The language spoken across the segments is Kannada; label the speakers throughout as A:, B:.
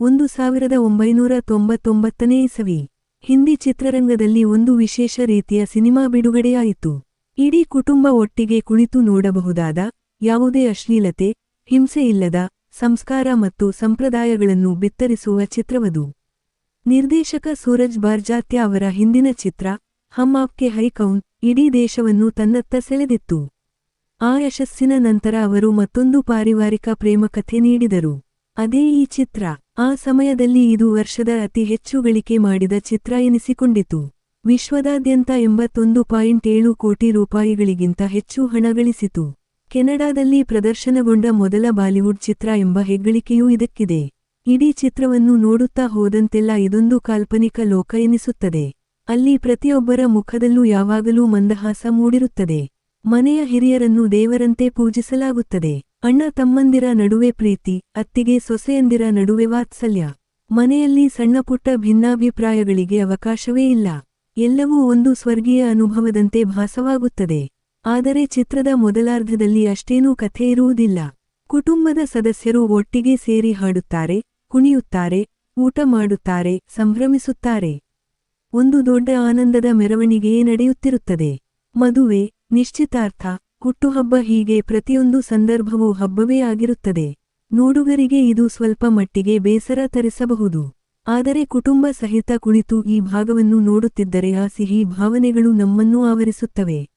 A: 1999ನೇ ಇಸವಿ. ಹಿಂದಿ ಚಿತ್ರರಂಗದಲ್ಲಿ ಒಂದು ವಿಶೇಷ ರೀತಿಯ ಸಿನಿಮಾ ಬಿಡುಗಡೆಯಾಯಿತು. ಇಡೀ ಕುಟುಂಬ ಒಟ್ಟಿಗೆ ಕುಳಿತು ನೋಡಬಹುದಾದ, ಯಾವುದೇ ಅಶ್ಲೀಲತೆ, ಹಿಂಸೆ ಇಲ್ಲದ, ಸಂಸ್ಕಾರ ಮತ್ತು ಸಂಪ್ರದಾಯಗಳನ್ನು ಬಿತ್ತರಿಸುವ ಚಿತ್ರವದು. ನಿರ್ದೇಶಕ ಸೂರಜ್ ಬಾರ್ಜಾತ್ಯ ಅವರ ಹಿಂದಿನ ಚಿತ್ರ ಹಮ್ ಆಪ್ಕೆ ಹೈ ಕೌನ್ ಇಡೀ ದೇಶವನ್ನು ತನ್ನತ್ತ ಸೆಳೆದಿತ್ತು. ಆ ಯಶಸ್ಸಿನ ನಂತರ ಅವರು ಮತ್ತೊಂದು ಪಾರಿವಾರಿಕ ಪ್ರೇಮಕಥೆ ನೀಡಿದರು. ಅದೇ ಈ ಚಿತ್ರ. ಆ ಸಮಯದಲ್ಲಿ ಇದು ವರ್ಷದ ಅತಿ ಹೆಚ್ಚು ಗಳಿಕೆ ಮಾಡಿದ ಚಿತ್ರ ಎನಿಸಿಕೊಂಡಿತು. ವಿಶ್ವದಾದ್ಯಂತ 81.7 ಕೋಟಿ ರೂಪಾಯಿಗಳಿಗಿಂತ ಹೆಚ್ಚು ಹಣ ಗಳಿಸಿತು. ಕೆನಡಾದಲ್ಲಿ ಪ್ರದರ್ಶನಗೊಂಡ ಮೊದಲ ಬಾಲಿವುಡ್ ಚಿತ್ರ ಎಂಬ ಹೆಗ್ಗಳಿಕೆಯೂ ಇದಕ್ಕಿದೆ. ಇಡೀ ಚಿತ್ರವನ್ನು ನೋಡುತ್ತಾ ಹೋದಂತೆಲ್ಲ ಇದೊಂದು ಕಾಲ್ಪನಿಕ ಲೋಕ ಎನಿಸುತ್ತದೆ. ಅಲ್ಲಿ ಪ್ರತಿಯೊಬ್ಬರ ಮುಖದಲ್ಲೂ ಯಾವಾಗಲೂ ಮಂದಹಾಸ ಮೂಡಿರುತ್ತದೆ. ಮನೆಯ ಹಿರಿಯರನ್ನು ದೇವರಂತೆ ಪೂಜಿಸಲಾಗುತ್ತದೆ. ಅಣ್ಣ ತಮ್ಮಂದಿರ ನಡುವೆ ಪ್ರೀತಿ, ಅತ್ತಿಗೆ ಸೊಸೆಯಂದಿರ ನಡುವೆ ವಾತ್ಸಲ್ಯ. ಮನೆಯಲ್ಲಿ ಸಣ್ಣಪುಟ್ಟ ಭಿನ್ನಾಭಿಪ್ರಾಯಗಳಿಗೆ ಅವಕಾಶವೇ ಇಲ್ಲ. ಎಲ್ಲವೂ ಒಂದು ಸ್ವರ್ಗೀಯ ಅನುಭವದಂತೆ ಭಾಸವಾಗುತ್ತದೆ. ಆದರೆ ಚಿತ್ರದ ಮೊದಲಾರ್ಧದಲ್ಲಿ ಅಷ್ಟೇನೂ ಕಥೆ ಇರುವುದಿಲ್ಲ. ಕುಟುಂಬದ ಸದಸ್ಯರು ಒಟ್ಟಿಗೆ ಸೇರಿ ಹಾಡುತ್ತಾರೆ, ಕುಣಿಯುತ್ತಾರೆ, ಊಟ ಮಾಡುತ್ತಾರೆ, ಸಂಭ್ರಮಿಸುತ್ತಾರೆ. ಒಂದು ದೊಡ್ಡ ಆನಂದದ ಮೆರವಣಿಗೆಯೇ ನಡೆಯುತ್ತಿರುತ್ತದೆ. ಮದುವೆ, ನಿಶ್ಚಿತಾರ್ಥ, ಹುಟ್ಟುಹಬ್ಬ ಹೀಗೆ ಪ್ರತಿಯೊಂದು ಸಂದರ್ಭವೂ ಹಬ್ಬವೇ ಆಗಿರುತ್ತದೆ. ನೋಡುಗರಿಗೆ ಇದು ಸ್ವಲ್ಪ ಮಟ್ಟಿಗೆ ಬೇಸರ ತರಿಸಬಹುದು. ಆದರೆ ಕುಟುಂಬ ಸಹಿತ ಕುಳಿತು ಈ ಭಾಗವನ್ನು ನೋಡುತ್ತಿದ್ದರೆ ಆ ಸಿಹಿ ಭಾವನೆಗಳು ನಮ್ಮನ್ನೂ ಆವರಿಸುತ್ತವೆ.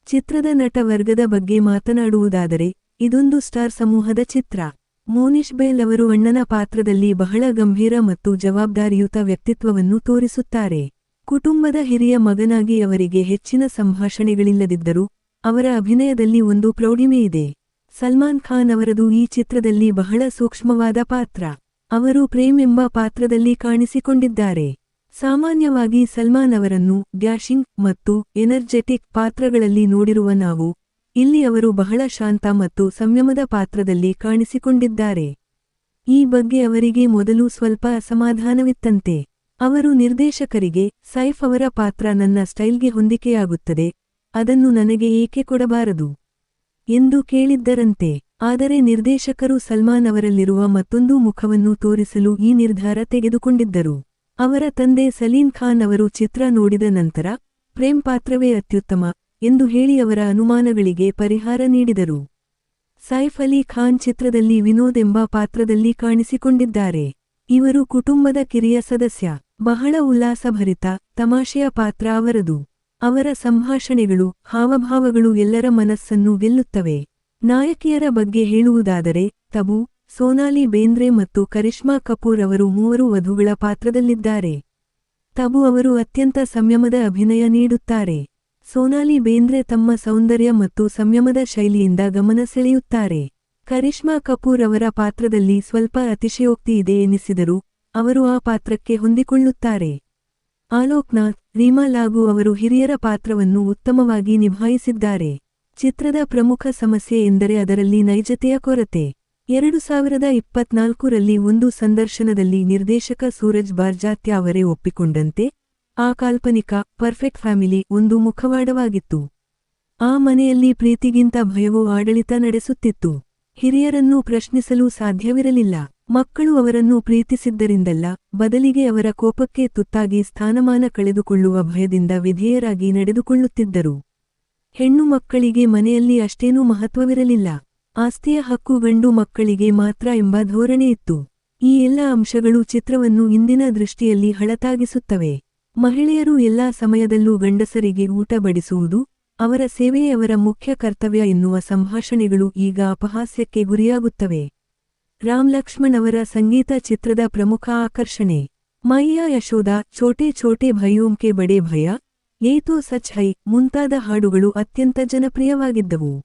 A: ಚಿತ್ರದ ನಟ ವರ್ಗದ ಬಗ್ಗೆ ಮಾತನಾಡುವುದಾದರೆ, ಇದೊಂದು ಸ್ಟಾರ್ ಸಮೂಹದ ಚಿತ್ರ. ಮೋನಿಶ್ ಬೈಲ್ ಅವರು ಅಣ್ಣನ ಪಾತ್ರದಲ್ಲಿ ಬಹಳ ಗಂಭೀರ ಮತ್ತು ಜವಾಬ್ದಾರಿಯುತ ವ್ಯಕ್ತಿತ್ವವನ್ನು ತೋರಿಸುತ್ತಾರೆ. ಕುಟುಂಬದ ಹಿರಿಯ ಮಗನಾಗಿ ಅವರಿಗೆ ಹೆಚ್ಚಿನ ಸಂಭಾಷಣೆಗಳಿಲ್ಲದಿದ್ದರೂ, ಅವರ ಅಭಿನಯದಲ್ಲಿ ಒಂದು ಪ್ರೌಢಿಮೆಯಿದೆ. ಸಲ್ಮಾನ್ ಖಾನ್ ಅವರದು ಈ ಚಿತ್ರದಲ್ಲಿ ಬಹಳ ಸೂಕ್ಷ್ಮವಾದ ಪಾತ್ರ. ಅವರು ಪ್ರೇಮ್ ಎಂಬ ಪಾತ್ರದಲ್ಲಿ ಕಾಣಿಸಿಕೊಂಡಿದ್ದಾರೆ. ಸಾಮಾನ್ಯವಾಗಿ ಸಲ್ಮಾನ್ ಅವರನ್ನು ಡ್ಯಾಶಿಂಗ್ ಮತ್ತು ಎನರ್ಜೆಟಿಕ್ ಪಾತ್ರಗಳಲ್ಲಿ ನೋಡಿರುವ ನಾವು, ಇಲ್ಲಿ ಅವರು ಬಹಳ ಶಾಂತ ಮತ್ತು ಸಂಯಮದ ಪಾತ್ರದಲ್ಲಿ ಕಾಣಿಸಿಕೊಂಡಿದ್ದಾರೆ. ಈ ಬಗ್ಗೆ ಅವರಿಗೆ ಮೊದಲು ಸ್ವಲ್ಪ ಅಸಮಾಧಾನವಿತ್ತಂತೆ. ಅವರು ನಿರ್ದೇಶಕರಿಗೆ, ಸೈಫ್ ಅವರ ಪಾತ್ರ ನನ್ನ ಸ್ಟೈಲ್ಗೆ ಹೊಂದಿಕೆಯಾಗುತ್ತದೆ, ಅದನ್ನು ನನಗೆ ಏಕೆ ಕೊಡಬಾರದು ಎಂದು ಕೇಳಿದ್ದರಂತೆ. ಆದರೆ ನಿರ್ದೇಶಕರು ಸಲ್ಮಾನ್ ಅವರಲ್ಲಿರುವ ಮತ್ತೊಂದು ಮುಖವನ್ನು ತೋರಿಸಲು ಈ ನಿರ್ಧಾರ ತೆಗೆದುಕೊಂಡಿದ್ದರು. ಅವರ ತಂದೆ ಸಲೀಂ ಖಾನ್ ಅವರು ಚಿತ್ರ ನೋಡಿದ ನಂತರ, ಪ್ರೇಮ್ ಪಾತ್ರವೇ ಅತ್ಯುತ್ತಮ ಎಂದು ಹೇಳಿ ಅವರ ಅನುಮಾನಗಳಿಗೆ ಪರಿಹಾರ ನೀಡಿದರು. ಸೈಫ್ ಅಲಿ ಖಾನ್ ಚಿತ್ರದಲ್ಲಿ ವಿನೋದ್ ಎಂಬ ಪಾತ್ರದಲ್ಲಿ ಕಾಣಿಸಿಕೊಂಡಿದ್ದಾರೆ. ಇವರು ಕುಟುಂಬದ ಕಿರಿಯ ಸದಸ್ಯ. ಬಹಳ ಉಲ್ಲಾಸಭರಿತ, ತಮಾಷೆಯ ಪಾತ್ರ ಅವರದು. ಅವರ ಸಂಭಾಷಣೆಗಳು, ಹಾವಭಾವಗಳು ಎಲ್ಲರ ಮನಸ್ಸನ್ನು ಗೆಲ್ಲುತ್ತವೆ. ನಾಯಕಿಯರ ಬಗ್ಗೆ ಹೇಳುವುದಾದರೆ, ತಬು, ಸೋನಾಲಿ ಬೇಂದ್ರೆ ಮತ್ತು ಕರಿಷ್ಮಾ ಕಪೂರ್ ಅವರು ಮೂವರು ವಧುಗಳ ಪಾತ್ರದಲ್ಲಿದ್ದಾರೆ. ತಬು ಅವರು ಅತ್ಯಂತ ಸಂಯಮದ ಅಭಿನಯ ನೀಡುತ್ತಾರೆ. ಸೋನಾಲಿ ಬೇಂದ್ರೆ ತಮ್ಮ ಸೌಂದರ್ಯ ಮತ್ತು ಸಂಯಮದ ಶೈಲಿಯಿಂದ ಗಮನ ಸೆಳೆಯುತ್ತಾರೆ. ಕರಿಷ್ಮಾ ಕಪೂರ್ ಅವರ ಪಾತ್ರದಲ್ಲಿ ಸ್ವಲ್ಪ ಅತಿಶಯೋಕ್ತಿ ಇದೆ ಎನಿಸಿದರೂ, ಅವರು ಆ ಪಾತ್ರಕ್ಕೆ ಹೊಂದಿಕೊಳ್ಳುತ್ತಾರೆ. ಆಲೋಕ್ನಾಥ್, ರೀಮಾ ಲಾಗೂ ಅವರು ಹಿರಿಯರ ಪಾತ್ರವನ್ನು ಉತ್ತಮವಾಗಿ ನಿಭಾಯಿಸಿದ್ದಾರೆ. ಚಿತ್ರದ ಪ್ರಮುಖ ಸಮಸ್ಯೆ ಎಂದರೆ ಅದರಲ್ಲಿ ನೈಜತೆಯ ಕೊರತೆ. 2024ರಲ್ಲಿ ಒಂದು ಸಂದರ್ಶನದಲ್ಲಿ ನಿರ್ದೇಶಕ ಸೂರಜ್ ಬಾರ್ಜಾತ್ಯ ಅವರೇ ಒಪ್ಪಿಕೊಂಡಂತೆ, ಆ ಕಾಲ್ಪನಿಕ ಪರ್ಫೆಕ್ಟ್ ಫ್ಯಾಮಿಲಿ ಒಂದು ಮುಖವಾಡವಾಗಿತ್ತು. ಆ ಮನೆಯಲ್ಲಿ ಪ್ರೀತಿಗಿಂತ ಭಯವೂ ಆಡಳಿತ ನಡೆಸುತ್ತಿತ್ತು. ಹಿರಿಯರನ್ನು ಪ್ರಶ್ನಿಸಲು ಸಾಧ್ಯವಿರಲಿಲ್ಲ. ಮಕ್ಕಳು ಅವರನ್ನು ಪ್ರೀತಿಸಿದ್ದರಿಂದಲ್ಲ, ಬದಲಿಗೆ ಅವರ ಕೋಪಕ್ಕೆ ತುತ್ತಾಗಿ ಸ್ಥಾನಮಾನ ಕಳೆದುಕೊಳ್ಳುವ ಭಯದಿಂದ ವಿಧೇಯರಾಗಿ ನಡೆದುಕೊಳ್ಳುತ್ತಿದ್ದರು. ಹೆಣ್ಣು ಮಕ್ಕಳಿಗೆ ಮನೆಯಲ್ಲಿ ಅಷ್ಟೇನೂ ಮಹತ್ವವಿರಲಿಲ್ಲ. ಆಸ್ತಿಯ ಹಕ್ಕು ಗಂಡು ಮಕ್ಕಳಿಗೆ ಮಾತ್ರ ಎಂಬ ಧೋರಣೆಯಿತ್ತು. ಈ ಎಲ್ಲ ಅಂಶಗಳು ಚಿತ್ರವನ್ನು ಇಂದಿನ ದೃಷ್ಟಿಯಲ್ಲಿ ಹಳತಾಗಿಸುತ್ತವೆ. ಮಹಿಳೆಯರು ಎಲ್ಲಾ ಸಮಯದಲ್ಲೂ ಗಂಡಸರಿಗೆ ಊಟ ಬಡಿಸುವುದು, ಅವರ ಸೇವೆಯೇ ಅವರ ಮುಖ್ಯ ಕರ್ತವ್ಯ ಎನ್ನುವ ಸಂಭಾಷಣೆಗಳು ಈಗ ಅಪಹಾಸ್ಯಕ್ಕೆ ಗುರಿಯಾಗುತ್ತವೆ. ರಾಮ್ ಲಕ್ಷ್ಮಣ್ ಅವರ ಸಂಗೀತ ಚಿತ್ರದ ಪ್ರಮುಖ ಆಕರ್ಷಣೆ. ಮೈಯಾ ಯಶೋದಾ, ಛೋಟೆ ಛೋಟೆ ಭೈಯೋಂ ಕೆ ಬಡೆ ಭಯ, ಯೇ ತೋ ಸಚ್ ಹೈ ಮುಂತಾದ ಹಾಡುಗಳು ಅತ್ಯಂತ ಜನಪ್ರಿಯವಾಗಿದ್ದವು.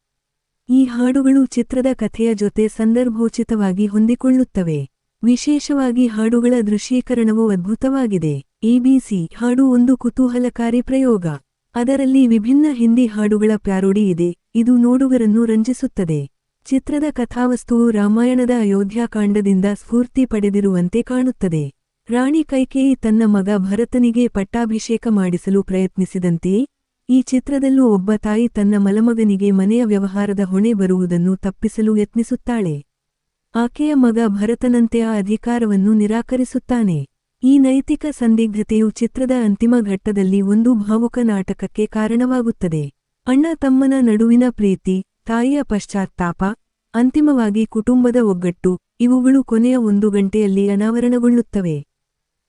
A: ಈ ಹಾಡುಗಳು ಚಿತ್ರದ ಕಥೆಯ ಜೊತೆ ಸಂದರ್ಭೋಚಿತವಾಗಿ ಹೊಂದಿಕೊಳ್ಳುತ್ತವೆ. ವಿಶೇಷವಾಗಿ ಹಾಡುಗಳ ದೃಶ್ಯೀಕರಣವೂ ಅದ್ಭುತವಾಗಿದೆ. ಎಬಿಸಿ ಹಾಡು ಒಂದು ಕುತೂಹಲಕಾರಿ ಪ್ರಯೋಗ. ಅದರಲ್ಲಿ ವಿಭಿನ್ನ ಹಿಂದಿ ಹಾಡುಗಳ ಪ್ಯಾರೋಡಿ ಇದೆ, ಇದು ನೋಡುಗರನ್ನು ರಂಜಿಸುತ್ತದೆ. ಚಿತ್ರದ ಕಥಾವಸ್ತುವು ರಾಮಾಯಣದ ಅಯೋಧ್ಯಾಕಾಂಡದಿಂದ ಸ್ಫೂರ್ತಿ ಪಡೆದಿರುವಂತೆ ಕಾಣುತ್ತದೆ. ರಾಣಿ ಕೈಕೇಯಿ ತನ್ನ ಮಗ ಭರತನಿಗೆ ಪಟ್ಟಾಭಿಷೇಕ ಮಾಡಿಸಲು ಪ್ರಯತ್ನಿಸಿದಂತೆಯೇ, ಈ ಚಿತ್ರದಲ್ಲೂ ಒಬ್ಬ ತಾಯಿ ತನ್ನ ಮಲಮಗನಿಗೆ ಮನೆಯ ವ್ಯವಹಾರದ ಹೊಣೆ ಬರುವುದನ್ನು ತಪ್ಪಿಸಲು ಯತ್ನಿಸುತ್ತಾಳೆ. ಆಕೆಯ ಮಗ ಭರತನಂತೆ ಆ ಅಧಿಕಾರವನ್ನು ನಿರಾಕರಿಸುತ್ತಾನೆ. ಈ ನೈತಿಕ ಸಂದಿಗ್ಧತೆಯು ಚಿತ್ರದ ಅಂತಿಮ ಘಟ್ಟದಲ್ಲಿ ಒಂದು ಭಾವುಕ ನಾಟಕಕ್ಕೆ ಕಾರಣವಾಗುತ್ತದೆ. ಅಣ್ಣ ತಮ್ಮನ ನಡುವಿನ ಪ್ರೀತಿ, ತಾಯಿಯ ಪಶ್ಚಾತ್ತಾಪ, ಅಂತಿಮವಾಗಿ ಕುಟುಂಬದ ಒಗ್ಗಟ್ಟು, ಇವುಗಳು ಕೊನೆಯ 1 ಗಂಟೆಯಲ್ಲಿ ಅನಾವರಣಗೊಳ್ಳುತ್ತವೆ.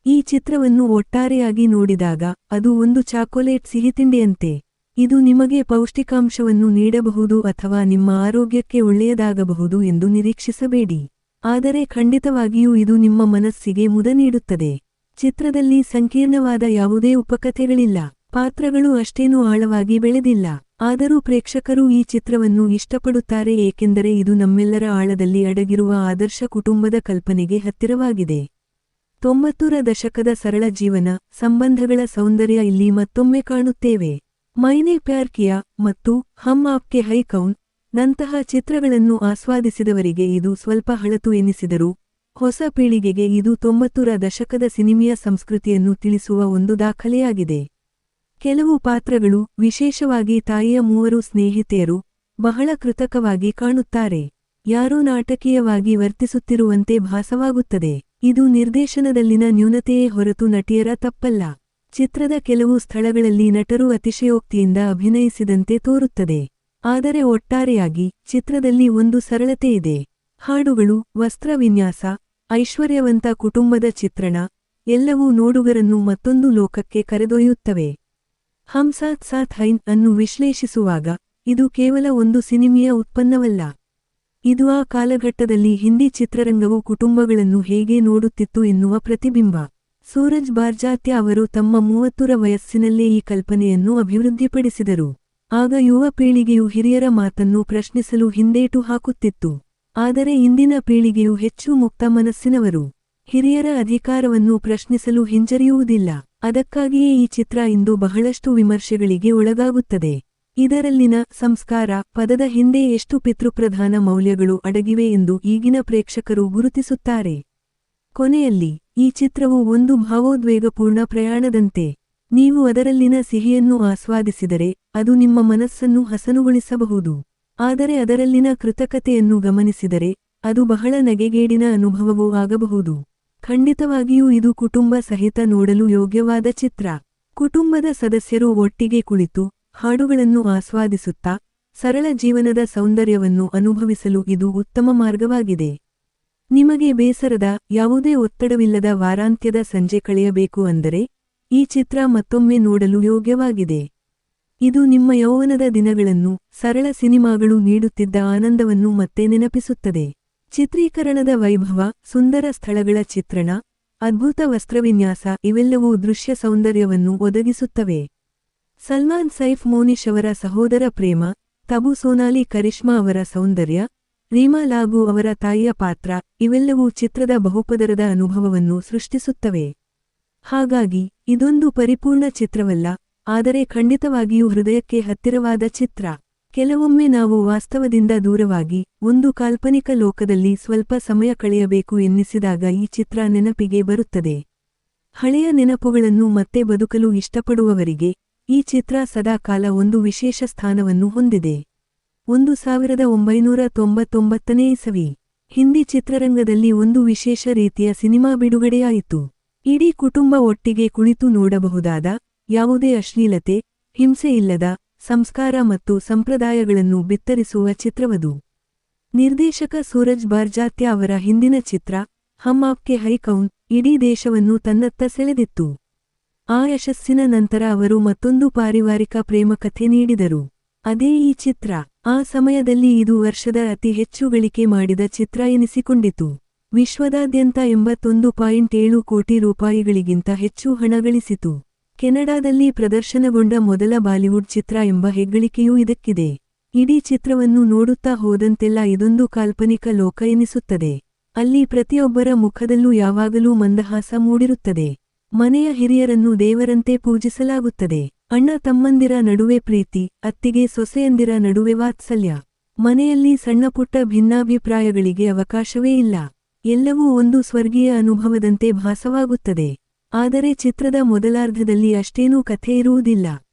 A: ಈ ಚಿತ್ರವನ್ನು ಒಟ್ಟಾರೆಯಾಗಿ ನೋಡಿದಾಗ ಅದು ಒಂದು ಚಾಕೊಲೇಟ್ ಸಿಹಿತಿಂಡಿಯಂತೆ. ಇದು ನಿಮಗೆ ಪೌಷ್ಟಿಕಾಂಶವನ್ನು ನೀಡಬಹುದು ಅಥವಾ ನಿಮ್ಮ ಆರೋಗ್ಯಕ್ಕೆ ಒಳ್ಳೆಯದಾಗಬಹುದು ಎಂದು ನಿರೀಕ್ಷಿಸಬೇಡಿ. ಆದರೆ ಖಂಡಿತವಾಗಿಯೂ ಇದು ನಿಮ್ಮ ಮನಸ್ಸಿಗೆ ಮುದ ನೀಡುತ್ತದೆ. ಚಿತ್ರದಲ್ಲಿ ಸಂಕೀರ್ಣವಾದ ಯಾವುದೇ ಉಪಕಥೆಗಳಿಲ್ಲ. ಪಾತ್ರಗಳು ಅಷ್ಟೇನೂ ಆಳವಾಗಿ ಬೆಳೆದಿಲ್ಲ. ಆದರೂ ಪ್ರೇಕ್ಷಕರು ಈ ಚಿತ್ರವನ್ನು ಇಷ್ಟಪಡುತ್ತಾರೆ ಏಕೆಂದರೆ ಇದು ನಮ್ಮೆಲ್ಲರ ಆಳದಲ್ಲಿ ಅಡಗಿರುವ ಆದರ್ಶ ಕುಟುಂಬದ ಕಲ್ಪನೆಗೆ ಹತ್ತಿರವಾಗಿದೆ. 90ರ ದಶಕದ ಸರಳ ಜೀವನ, ಸಂಬಂಧಗಳ ಸೌಂದರ್ಯ ಇಲ್ಲಿ ಮತ್ತೊಮ್ಮೆ ಕಾಣುತ್ತೇವೆ. ಮೈನೆ ಪ್ಯಾರ್ ಕಿಯಾ ಮತ್ತು ಹಮ್ ಆಪ್ಕೆ ಹೈ ಕೌನ್ ನಂತಹ ಚಿತ್ರಗಳನ್ನು ಆಸ್ವಾದಿಸಿದವರಿಗೆ ಇದು ಸ್ವಲ್ಪ ಹಳತು ಎನಿಸಿದರೂ, ಹೊಸ ಪೀಳಿಗೆಗೆ ಇದು 90ರ ದಶಕದ ಸಿನಿಮೆಯ ಸಂಸ್ಕೃತಿಯನ್ನು ತಿಳಿಸುವ ಒಂದು ದಾಖಲೆಯಾಗಿದೆ. ಕೆಲವು ಪಾತ್ರಗಳು, ವಿಶೇಷವಾಗಿ ತಾಯಿಯ 3 ಸ್ನೇಹಿತೆಯರು, ಬಹಳ ಕೃತಕವಾಗಿ ಕಾಣುತ್ತಾರೆ. ಯಾರೋ ನಾಟಕೀಯವಾಗಿ ವರ್ತಿಸುತ್ತಿರುವಂತೆ ಭಾಸವಾಗುತ್ತದೆ. ಇದು ನಿರ್ದೇಶನದಲ್ಲಿನ ನ್ಯೂನತೆಯೇ ಹೊರತು ನಟಿಯರ ತಪ್ಪಲ್ಲ. ಚಿತ್ರದ ಕೆಲವು ಸ್ಥಳಗಳಲ್ಲಿ ನಟರು ಅತಿಶಯೋಕ್ತಿಯಿಂದ ಅಭಿನಯಿಸಿದಂತೆ ತೋರುತ್ತದೆ. ಆದರೆ ಒಟ್ಟಾರೆಯಾಗಿ ಚಿತ್ರದಲ್ಲಿ ಒಂದು ಸರಳತೆ ಇದೆ. ಹಾಡುಗಳು, ವಸ್ತ್ರವಿನ್ಯಾಸ, ಐಶ್ವರ್ಯವಂತ ಕುಟುಂಬದ ಚಿತ್ರಣ, ಎಲ್ಲವೂ ನೋಡುಗರನ್ನು ಮತ್ತೊಂದು ಲೋಕಕ್ಕೆ ಕರೆದೊಯ್ಯುತ್ತವೆ. ಹಮ್ ಸಾಥ್ ಸಾಥ್ ಹೈನ್ ಅನ್ನು ವಿಶ್ಲೇಷಿಸುವಾಗ ಇದು ಕೇವಲ ಒಂದು ಸಿನಿಮೆಯ ಉತ್ಪನ್ನವಲ್ಲ. ಇದು ಆ ಕಾಲಘಟ್ಟದಲ್ಲಿ ಹಿಂದಿ ಚಿತ್ರರಂಗವು ಕುಟುಂಬಗಳನ್ನು ಹೇಗೆ ನೋಡುತ್ತಿತ್ತು ಎನ್ನುವ ಪ್ರತಿಬಿಂಬ. ಸೂರಜ್ ಬಾರ್ಜಾತ್ಯ ಅವರು ತಮ್ಮ 30ರ ವಯಸ್ಸಿನಲ್ಲೇ ಈ ಕಲ್ಪನೆಯನ್ನು ಅಭಿವೃದ್ಧಿಪಡಿಸಿದರು. ಆಗ ಯುವ ಪೀಳಿಗೆಯು ಹಿರಿಯರ ಮಾತನ್ನು ಪ್ರಶ್ನಿಸಲು ಹಿಂದೇಟು ಹಾಕುತ್ತಿತ್ತು. ಆದರೆ ಇಂದಿನ ಪೀಳಿಗೆಯು ಹೆಚ್ಚು ಮುಕ್ತ ಮನಸ್ಸಿನವರು. ಹಿರಿಯರ ಅಧಿಕಾರವನ್ನು ಪ್ರಶ್ನಿಸಲು ಹಿಂಜರಿಯುವುದಿಲ್ಲ. ಅದಕ್ಕಾಗಿಯೇ ಈ ಚಿತ್ರ ಇಂದು ಬಹಳಷ್ಟು ವಿಮರ್ಶೆಗಳಿಗೆ ಒಳಗಾಗುತ್ತದೆ. ಇದರಲ್ಲಿನ ಸಂಸ್ಕಾರ ಪದದ ಹಿಂದೆ ಎಷ್ಟು ಪಿತೃಪ್ರಧಾನ ಮೌಲ್ಯಗಳು ಅಡಗಿವೆ ಎಂದು ಈಗಿನ ಪ್ರೇಕ್ಷಕರು ಗುರುತಿಸುತ್ತಾರೆ. ಕೊನೆಯಲ್ಲಿ, ಈ ಚಿತ್ರವು ಒಂದು ಭಾವೋದ್ವೇಗಪೂರ್ಣ ಪ್ರಯಾಣದಂತೆ. ನೀವು ಅದರಲ್ಲಿನ ಸಿಹಿಯನ್ನು ಆಸ್ವಾದಿಸಿದರೆ ಅದು ನಿಮ್ಮ ಮನಸ್ಸನ್ನು ಹಸನುಗೊಳಿಸಬಹುದು. ಆದರೆ ಅದರಲ್ಲಿನ ಕೃತಕತೆಯನ್ನು ಗಮನಿಸಿದರೆ ಅದು ಬಹಳ ನಗೆಗೇಡಿನ ಅನುಭವವೂ ಆಗಬಹುದು. ಖಂಡಿತವಾಗಿಯೂ ಇದು ಕುಟುಂಬ ಸಹಿತ ನೋಡಲು ಯೋಗ್ಯವಾದ ಚಿತ್ರ. ಕುಟುಂಬದ ಸದಸ್ಯರು ಒಟ್ಟಿಗೆ ಕುಳಿತು ಹಾಡುಗಳನ್ನು ಆಸ್ವಾದಿಸುತ್ತಾ ಸರಳ ಜೀವನದ ಸೌಂದರ್ಯವನ್ನು ಅನುಭವಿಸಲು ಇದು ಉತ್ತಮ ಮಾರ್ಗವಾಗಿದೆ. ನಿಮಗೆ ಬೇಸರದ, ಯಾವುದೇ ಒತ್ತಡವಿಲ್ಲದ ವಾರಾಂತ್ಯದ ಸಂಜೆ ಕಳೆಯಬೇಕು ಅಂದರೆ ಈ ಚಿತ್ರ ಮತ್ತೊಮ್ಮೆ ನೋಡಲು ಯೋಗ್ಯವಾಗಿದೆ. ಇದು ನಿಮ್ಮ ಯೌವನದ ದಿನಗಳನ್ನು, ಸರಳ ಸಿನಿಮಾಗಳು ನೀಡುತ್ತಿದ್ದ ಆನಂದವನ್ನು ಮತ್ತೆ ನೆನಪಿಸುತ್ತದೆ. ಚಿತ್ರೀಕರಣದ ವೈಭವ, ಸುಂದರ ಸ್ಥಳಗಳ ಚಿತ್ರಣ, ಅದ್ಭುತ ವಸ್ತ್ರವಿನ್ಯಾಸ ಇವೆಲ್ಲವೂ ದೃಶ್ಯ ಸೌಂದರ್ಯವನ್ನು ಒದಗಿಸುತ್ತವೆ. ಸಲ್ಮಾನ್ ಸೈಫ್ ಮೋನಿಶ್ ಅವರ ಸಹೋದರ ಪ್ರೇಮ, ತಬು ಸೋನಾಲಿ ಕರಿಷ್ಮಾ ಅವರ ಸೌಂದರ್ಯ, ರೀಮಾ ಲಾಗೂ ಅವರ ತಾಯಿಯ ಪಾತ್ರ ಇವೆಲ್ಲವೂ ಚಿತ್ರದ ಬಹುಪದರದ ಅನುಭವವನ್ನು ಸೃಷ್ಟಿಸುತ್ತವೆ. ಹಾಗಾಗಿ ಇದೊಂದು ಪರಿಪೂರ್ಣ ಚಿತ್ರವಲ್ಲ, ಆದರೆ ಖಂಡಿತವಾಗಿಯೂ ಹೃದಯಕ್ಕೆ ಹತ್ತಿರವಾದ ಚಿತ್ರ. ಕೆಲವೊಮ್ಮೆ ನಾವು ವಾಸ್ತವದಿಂದ ದೂರವಾಗಿ ಒಂದು ಕಾಲ್ಪನಿಕ ಲೋಕದಲ್ಲಿ ಸ್ವಲ್ಪ ಸಮಯ ಕಳೆಯಬೇಕು ಎನ್ನಿಸಿದಾಗ ಈ ಚಿತ್ರ ನೆನಪಿಗೆ ಬರುತ್ತದೆ. ಹಳೆಯ ನೆನಪುಗಳನ್ನು ಮತ್ತೆ ಬದುಕಲು ಇಷ್ಟಪಡುವವರಿಗೆ ಈ ಚಿತ್ರ ಸದಾಕಾಲ ಒಂದು ವಿಶೇಷ ಸ್ಥಾನವನ್ನು ಹೊಂದಿದೆ. 1999ನೇ ಇಸವಿ ಹಿಂದಿ ಚಿತ್ರರಂಗದಲ್ಲಿ ಒಂದು ವಿಶೇಷ ರೀತಿಯ ಸಿನಿಮಾ ಬಿಡುಗಡೆಯಾಯಿತು. ಇಡೀ ಕುಟುಂಬ ಒಟ್ಟಿಗೆ ಕುಳಿತು ನೋಡಬಹುದಾದ, ಯಾವುದೇ ಅಶ್ಲೀಲತೆ, ಹಿಂಸೆ ಇಲ್ಲದ, ಸಂಸ್ಕಾರ ಮತ್ತು ಸಂಪ್ರದಾಯಗಳನ್ನು ಬಿತ್ತರಿಸುವ ಚಿತ್ರವದು. ನಿರ್ದೇಶಕ ಸೂರಜ್ ಬಾರ್ಜಾತ್ಯ ಅವರ ಹಿಂದಿನ ಚಿತ್ರ ಹಮ್ ಆಪ್ಕೆ ಹೈ ಕೌನ್ ಇಡೀ ದೇಶವನ್ನು ತನ್ನತ್ತ ಸೆಳೆದಿತ್ತು. ಆ ಯಶಸ್ಸಿನ ನಂತರ ಅವರು ಮತ್ತೊಂದು ಪಾರಿವಾರಿಕ ಪ್ರೇಮಕಥೆ ನೀಡಿದರು. ಅದೇ ಈ ಚಿತ್ರ. ಆ ಸಮಯದಲ್ಲಿ ಇದು ವರ್ಷದ ಅತಿ ಹೆಚ್ಚು ಗಳಿಕೆ ಮಾಡಿದ ಚಿತ್ರ ಎನಿಸಿಕೊಂಡಿತು. ವಿಶ್ವದಾದ್ಯಂತ 81.7 ಕೋಟಿ ರೂಪಾಯಿಗಳಿಗಿಂತ ಹೆಚ್ಚು ಹಣ ಗಳಿಸಿತು. ಕೆನಡಾದಲ್ಲಿ ಪ್ರದರ್ಶನಗೊಂಡ ಮೊದಲ ಬಾಲಿವುಡ್ ಚಿತ್ರ ಎಂಬ ಹೆಗ್ಗಳಿಕೆಯೂ ಇದಕ್ಕಿದೆ. ಇಡೀ ಚಿತ್ರವನ್ನು ನೋಡುತ್ತಾ ಹೋದಂತೆಲ್ಲ ಇದೊಂದು ಕಾಲ್ಪನಿಕ ಲೋಕ ಎನಿಸುತ್ತದೆ. ಅಲ್ಲಿ ಪ್ರತಿಯೊಬ್ಬರ ಮುಖದಲ್ಲೂ ಯಾವಾಗಲೂ ಮಂದಹಾಸ ಮೂಡಿರುತ್ತದೆ. ಮನೆಯ ಹಿರಿಯರನ್ನು ದೇವರಂತೆ ಪೂಜಿಸಲಾಗುತ್ತದೆ. ಅಣ್ಣ ತಮ್ಮಂದಿರ ನಡುವೆ ಪ್ರೀತಿ, ಅತ್ತಿಗೆ ಸೊಸೆಯಂದಿರ ನಡುವೆ ವಾತ್ಸಲ್ಯ. ಮನೆಯಲ್ಲಿ ಸಣ್ಣಪುಟ್ಟ ಭಿನ್ನಾಭಿಪ್ರಾಯಗಳಿಗೆ ಅವಕಾಶವೇ ಇಲ್ಲ. ಎಲ್ಲವೂ ಒಂದು ಸ್ವರ್ಗೀಯ ಅನುಭವದಂತೆ ಭಾಸವಾಗುತ್ತದೆ. ಆದರೆ ಚಿತ್ರದ ಮೊದಲಾರ್ಧದಲ್ಲಿ ಅಷ್ಟೇನೂ ಕಥೆ ಇರುವುದಿಲ್ಲ.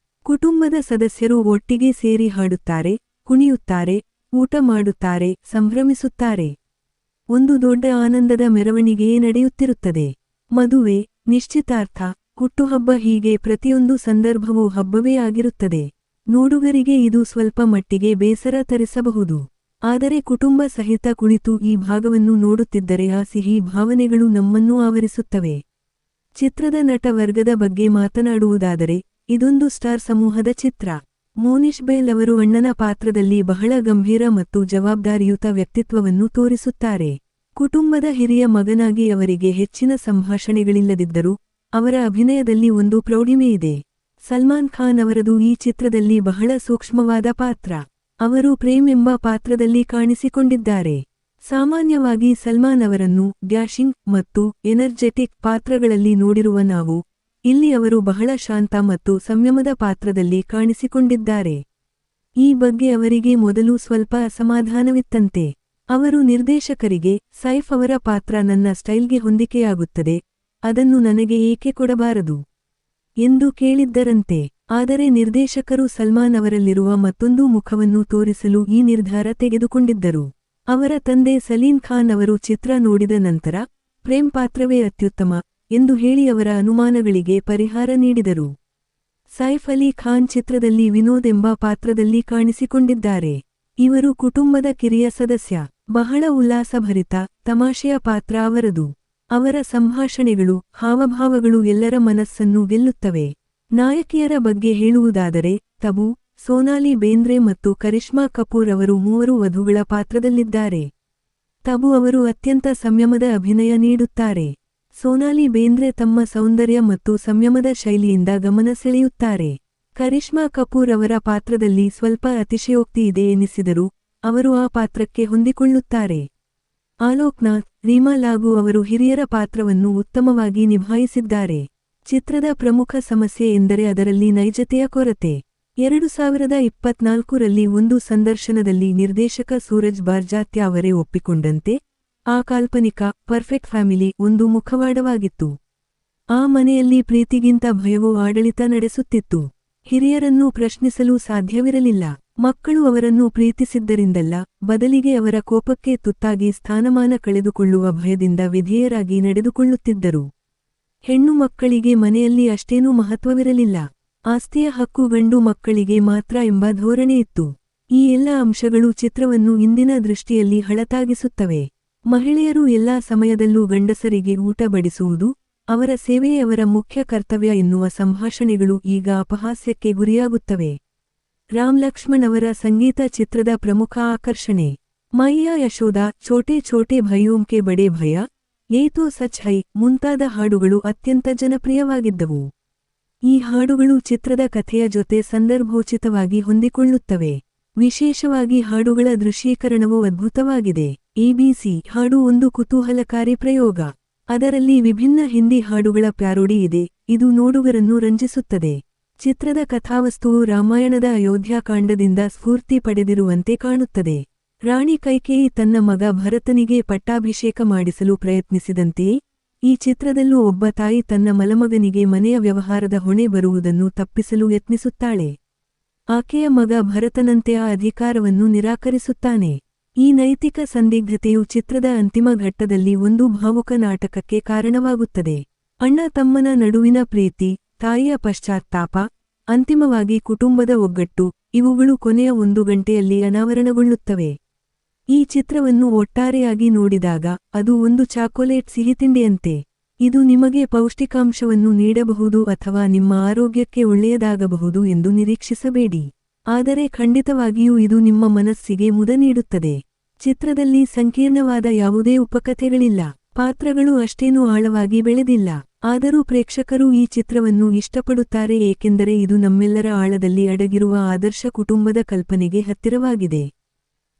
A: ಕುಟುಂಬದ ಸದಸ್ಯರು ಒಟ್ಟಿಗೆ ಸೇರಿ ಹಾಡುತ್ತಾರೆ, ಕುಣಿಯುತ್ತಾರೆ, ಊಟ ಮಾಡುತ್ತಾರೆ, ಸಂಭ್ರಮಿಸುತ್ತಾರೆ. ಒಂದು ದೊಡ್ಡ ಆನಂದದ ಮೆರವಣಿಗೆಯೇ ನಡೆಯುತ್ತಿರುತ್ತದೆ. ಮದುವೆ, ನಿಶ್ಚಿತಾರ್ಥ, ಹುಟ್ಟುಹಬ್ಬ ಹೀಗೆ ಪ್ರತಿಯೊಂದು ಸಂದರ್ಭವೂ ಹಬ್ಬವೇ ಆಗಿರುತ್ತದೆ. ನೋಡುಗರಿಗೆ ಇದು ಸ್ವಲ್ಪ ಮಟ್ಟಿಗೆ ಬೇಸರ ತರಿಸಬಹುದು. ಆದರೆ ಕುಟುಂಬ ಸಹಿತ ಕುಳಿತು ಈ ಭಾಗವನ್ನು ನೋಡುತ್ತಿದ್ದರೆ ಆ ಸಿಹಿ ಭಾವನೆಗಳು ನಮ್ಮನ್ನೂ ಆವರಿಸುತ್ತವೆ. ಚಿತ್ರದ ನಟ ವರ್ಗದ ಬಗ್ಗೆ ಮಾತನಾಡುವುದಾದರೆ, ಇದೊಂದು ಸ್ಟಾರ್ ಸಮೂಹದ ಚಿತ್ರ. ಮೋನಿಶ್ ಬೈಲ್ ಅವರು ಅಣ್ಣನ ಪಾತ್ರದಲ್ಲಿ ಬಹಳ ಗಂಭೀರ ಮತ್ತು ಜವಾಬ್ದಾರಿಯುತ ವ್ಯಕ್ತಿತ್ವವನ್ನು ತೋರಿಸುತ್ತಾರೆ. ಕುಟುಂಬದ ಹಿರಿಯ ಮಗನಾಗಿ ಅವರಿಗೆ ಹೆಚ್ಚಿನ ಸಂಭಾಷಣೆಗಳಿಲ್ಲದಿದ್ದರೂ ಅವರ ಅಭಿನಯದಲ್ಲಿ ಒಂದು ಪ್ರೌಢಿಮೆಯಿದೆ. ಸಲ್ಮಾನ್ ಖಾನ್ ಅವರದು ಈ ಚಿತ್ರದಲ್ಲಿ ಬಹಳ ಸೂಕ್ಷ್ಮವಾದ ಪಾತ್ರ. ಅವರು ಪ್ರೇಮ್ ಎಂಬ ಪಾತ್ರದಲ್ಲಿ ಕಾಣಿಸಿಕೊಂಡಿದ್ದಾರೆ. ಸಾಮಾನ್ಯವಾಗಿ ಸಲ್ಮಾನ್ ಅವರನ್ನು ಡ್ಯಾಶಿಂಗ್ ಮತ್ತು ಎನರ್ಜೆಟಿಕ್ ಪಾತ್ರಗಳಲ್ಲಿ ನೋಡಿರುವ ನಾವು, ಇಲ್ಲಿ ಅವರು ಬಹಳ ಶಾಂತ ಮತ್ತು ಸಂಯಮದ ಪಾತ್ರದಲ್ಲಿ ಕಾಣಿಸಿಕೊಂಡಿದ್ದಾರೆ. ಈ ಬಗ್ಗೆ ಅವರಿಗೆ ಮೊದಲು ಸ್ವಲ್ಪ ಅಸಮಾಧಾನವಿತ್ತಂತೆ. ಅವರು ನಿರ್ದೇಶಕರಿಗೆ, ಸೈಫ್ ಅವರ ಪಾತ್ರ ನನ್ನ ಸ್ಟೈಲ್ಗೆ ಹೊಂದಿಕೆಯಾಗುತ್ತದೆ, ಅದನ್ನು ನನಗೆ ಏಕೆ ಕೊಡಬಾರದು ಎಂದು ಕೇಳಿದ್ದರಂತೆ. ಆದರೆ ನಿರ್ದೇಶಕರು ಸಲ್ಮಾನ್ ಅವರಲ್ಲಿರುವ ಮತ್ತೊಂದು ಮುಖವನ್ನು ತೋರಿಸಲು ಈ ನಿರ್ಧಾರ ತೆಗೆದುಕೊಂಡಿದ್ದರು. ಅವರ ತಂದೆ ಸಲೀಂ ಖಾನ್ ಅವರು ಚಿತ್ರ ನೋಡಿದ ನಂತರ, ಪ್ರೇಮ್ ಪಾತ್ರವೇ ಅತ್ಯುತ್ತಮ ಎಂದು ಹೇಳಿ ಅವರ ಅನುಮಾನಗಳಿಗೆ ಪರಿಹಾರ ನೀಡಿದರು. ಸೈಫ್ ಅಲಿ ಖಾನ್ ಚಿತ್ರದಲ್ಲಿ ವಿನೋದ್ ಎಂಬ ಪಾತ್ರದಲ್ಲಿ ಕಾಣಿಸಿಕೊಂಡಿದ್ದಾರೆ. ಇವರು ಕುಟುಂಬದ ಕಿರಿಯ ಸದಸ್ಯ. ಬಹಳ ಉಲ್ಲಾಸಭರಿತ, ತಮಾಷೆಯ ಪಾತ್ರ ಅವರದು. ಅವರ ಸಂಭಾಷಣೆಗಳು, ಹಾವಭಾವಗಳು ಎಲ್ಲರ ಮನಸ್ಸನ್ನು ಗೆಲ್ಲುತ್ತವೆ. ನಾಯಕಿಯರ ಬಗ್ಗೆ ಹೇಳುವುದಾದರೆ, ತಬು, ಸೋನಾಲಿ ಬೇಂದ್ರೆ ಮತ್ತು ಕರಿಷ್ಮಾ ಕಪೂರ್ ಅವರು ಮೂವರು ವಧುಗಳ ಪಾತ್ರದಲ್ಲಿದ್ದಾರೆ. ತಬು ಅವರು ಅತ್ಯಂತ ಸಂಯಮದ ಅಭಿನಯ ನೀಡುತ್ತಾರೆ. ಸೋನಾಲಿ ಬೇಂದ್ರೆ ತಮ್ಮ ಸೌಂದರ್ಯ ಮತ್ತು ಸಂಯಮದ ಶೈಲಿಯಿಂದ ಗಮನ ಸೆಳೆಯುತ್ತಾರೆ. ಕರಿಷ್ಮಾ ಕಪೂರ್ ಅವರ ಪಾತ್ರದಲ್ಲಿ ಸ್ವಲ್ಪ ಅತಿಶಯೋಕ್ತಿ ಇದೆ ಎನಿಸಿದರೂ ಅವರು ಆ ಪಾತ್ರಕ್ಕೆ ಹೊಂದಿಕೊಳ್ಳುತ್ತಾರೆ. ಆಲೋಕ್ನಾಥ್, ರೀಮಾ ಲಾಗೂ ಅವರು ಹಿರಿಯರ ಪಾತ್ರವನ್ನು ಉತ್ತಮವಾಗಿ ನಿಭಾಯಿಸಿದ್ದಾರೆ. ಚಿತ್ರದ ಪ್ರಮುಖ ಸಮಸ್ಯೆ ಎಂದರೆ ಅದರಲ್ಲಿ ನೈಜತೆಯ ಕೊರತೆ. 2024ರಲ್ಲಿ ಒಂದು ಸಂದರ್ಶನದಲ್ಲಿ ನಿರ್ದೇಶಕ ಸೂರಜ್ ಬಾರ್ಜಾತ್ಯ ಅವರೇ ಒಪ್ಪಿಕೊಂಡಂತೆ, ಆ ಕಾಲ್ಪನಿಕ ಪರ್ಫೆಕ್ಟ್ ಫ್ಯಾಮಿಲಿ ಒಂದು ಮುಖವಾಡವಾಗಿತ್ತು. ಆ ಮನೆಯಲ್ಲಿ ಪ್ರೀತಿಗಿಂತ ಭಯವೂ ಆಡಳಿತ ನಡೆಸುತ್ತಿತ್ತು. ಹಿರಿಯರನ್ನು ಪ್ರಶ್ನಿಸಲು ಸಾಧ್ಯವಿರಲಿಲ್ಲ. ಮಕ್ಕಳು ಅವರನ್ನು ಪ್ರೀತಿಸಿದ್ದರಿಂದಲ್ಲ, ಬದಲಿಗೆ ಅವರ ಕೋಪಕ್ಕೆ ತುತ್ತಾಗಿ ಸ್ಥಾನಮಾನ ಕಳೆದುಕೊಳ್ಳುವ ಭಯದಿಂದ ವಿಧೇಯರಾಗಿ ನಡೆದುಕೊಳ್ಳುತ್ತಿದ್ದರು. ಹೆಣ್ಣು ಮಕ್ಕಳಿಗೆ ಮನೆಯಲ್ಲಿ ಅಷ್ಟೇನೂ ಮಹತ್ವವಿರಲಿಲ್ಲ. ಆಸ್ತಿಯ ಹಕ್ಕು ಗಂಡು ಮಕ್ಕಳಿಗೆ ಮಾತ್ರ ಎಂಬ ಧೋರಣೆ ಇತ್ತು. ಈ ಎಲ್ಲ ಅಂಶಗಳು ಚಿತ್ರವನ್ನು ಇಂದಿನ ದೃಷ್ಟಿಯಲ್ಲಿ ಹಳತಾಗಿಸುತ್ತವೆ. ಮಹಿಳೆಯರು ಎಲ್ಲಾ ಸಮಯದಲ್ಲೂ ಗಂಡಸರಿಗೆ ಊಟ ಬಡಿಸುವುದು, ಅವರ ಸೇವೆಯೇ ಅವರ ಮುಖ್ಯ ಕರ್ತವ್ಯ ಎನ್ನುವ ಸಂಭಾಷಣೆಗಳು ಈಗ ಅಪಹಾಸ್ಯಕ್ಕೆ ಗುರಿಯಾಗುತ್ತವೆ. ರಾಮ್ ಲಕ್ಷ್ಮಣ್ ಅವರ ಸಂಗೀತ ಚಿತ್ರದ ಪ್ರಮುಖ ಆಕರ್ಷಣೆ. ಮೈಯಾ ಯಶೋದಾ, ಛೋಟೆ ಛೋಟೆ ಭೈಯೋಂ ಕೆ ಬಡೇ ಭಯ, ಯೇ ತೋ ಸಚ್ ಹೈ ಮುಂತಾದ ಹಾಡುಗಳು ಅತ್ಯಂತ ಜನಪ್ರಿಯವಾಗಿದ್ದವು. ಈ ಹಾಡುಗಳು ಚಿತ್ರದ ಕಥೆಯ ಜೊತೆ ಸಂದರ್ಭೋಚಿತವಾಗಿ ಹೊಂದಿಕೊಳ್ಳುತ್ತವೆ. ವಿಶೇಷವಾಗಿ ಹಾಡುಗಳ ದೃಶ್ಯೀಕರಣವು ಅದ್ಭುತವಾಗಿದೆ. ಎಬಿಸಿ ಹಾಡು ಒಂದು ಕುತೂಹಲಕಾರಿ ಪ್ರಯೋಗ. ಅದರಲ್ಲಿ ವಿಭಿನ್ನ ಹಿಂದಿ ಹಾಡುಗಳ ಪ್ಯಾರೋಡಿ ಇದೆ, ಇದು ನೋಡುಗರನ್ನು ರಂಜಿಸುತ್ತದೆ. ಚಿತ್ರದ ಕಥಾವಸ್ತುವು ರಾಮಾಯಣದ ಅಯೋಧ್ಯಾಕಾಂಡದಿಂದ ಸ್ಫೂರ್ತಿ ಪಡೆದಿರುವಂತೆ ಕಾಣುತ್ತದೆ. ರಾಣಿ ಕೈಕೇಯಿ ತನ್ನ ಮಗ ಭರತನಿಗೆ ಪಟ್ಟಾಭಿಷೇಕ ಮಾಡಿಸಲು ಪ್ರಯತ್ನಿಸಿದಂತೆಯೇ, ಈ ಚಿತ್ರದಲ್ಲೂ ಒಬ್ಬ ತಾಯಿ ತನ್ನ ಮಲಮಗನಿಗೆ ಮನೆಯ ವ್ಯವಹಾರದ ಹೊಣೆ ಬರುವುದನ್ನು ತಪ್ಪಿಸಲು ಯತ್ನಿಸುತ್ತಾಳೆ. ಆಕೆಯ ಮಗ ಭರತನಂತೆ ಆ ಅಧಿಕಾರವನ್ನು ನಿರಾಕರಿಸುತ್ತಾನೆ. ಈ ನೈತಿಕ ಸಂದಿಗ್ಧತೆಯು ಚಿತ್ರದ ಅಂತಿಮ ಘಟ್ಟದಲ್ಲಿ ಒಂದು ಭಾವುಕ ನಾಟಕಕ್ಕೆ ಕಾರಣವಾಗುತ್ತದೆ. ಅಣ್ಣ ತಮ್ಮನ ನಡುವಿನ ಪ್ರೀತಿ, ತಾಯಿಯ ಪಶ್ಚಾತ್ತಾಪ, ಅಂತಿಮವಾಗಿ ಕುಟುಂಬದ ಒಗ್ಗಟ್ಟು, ಇವುಗಳು ಕೊನೆಯ 1 ಗಂಟೆಯಲ್ಲಿ ಅನಾವರಣಗೊಳ್ಳುತ್ತವೆ. ಈ ಚಿತ್ರವನ್ನು ಒಟ್ಟಾರೆಯಾಗಿ ನೋಡಿದಾಗ ಅದು ಒಂದು ಚಾಕೊಲೇಟ್ ಸಿಹಿತಿಂಡಿಯಂತೆ. ಇದು ನಿಮಗೆ ಪೌಷ್ಟಿಕಾಂಶವನ್ನು ನೀಡಬಹುದು ಅಥವಾ ನಿಮ್ಮ ಆರೋಗ್ಯಕ್ಕೆ ಒಳ್ಳೆಯದಾಗಬಹುದು ಎಂದು ನಿರೀಕ್ಷಿಸಬೇಡಿ. ಆದರೆ ಖಂಡಿತವಾಗಿಯೂ ಇದು ನಿಮ್ಮ ಮನಸ್ಸಿಗೆ ಮುದ ನೀಡುತ್ತದೆ. ಚಿತ್ರದಲ್ಲಿ ಸಂಕೀರ್ಣವಾದ ಯಾವುದೇ ಉಪಕಥೆಗಳಿಲ್ಲ. ಪಾತ್ರಗಳು ಅಷ್ಟೇನೂ ಆಳವಾಗಿ ಬೆಳೆದಿಲ್ಲ. ಆದರೂ ಪ್ರೇಕ್ಷಕರು ಈ ಚಿತ್ರವನ್ನು ಇಷ್ಟಪಡುತ್ತಾರೆ ಏಕೆಂದರೆ ಇದು ನಮ್ಮೆಲ್ಲರ ಆಳದಲ್ಲಿ ಅಡಗಿರುವ ಆದರ್ಶ ಕುಟುಂಬದ ಕಲ್ಪನೆಗೆ ಹತ್ತಿರವಾಗಿದೆ.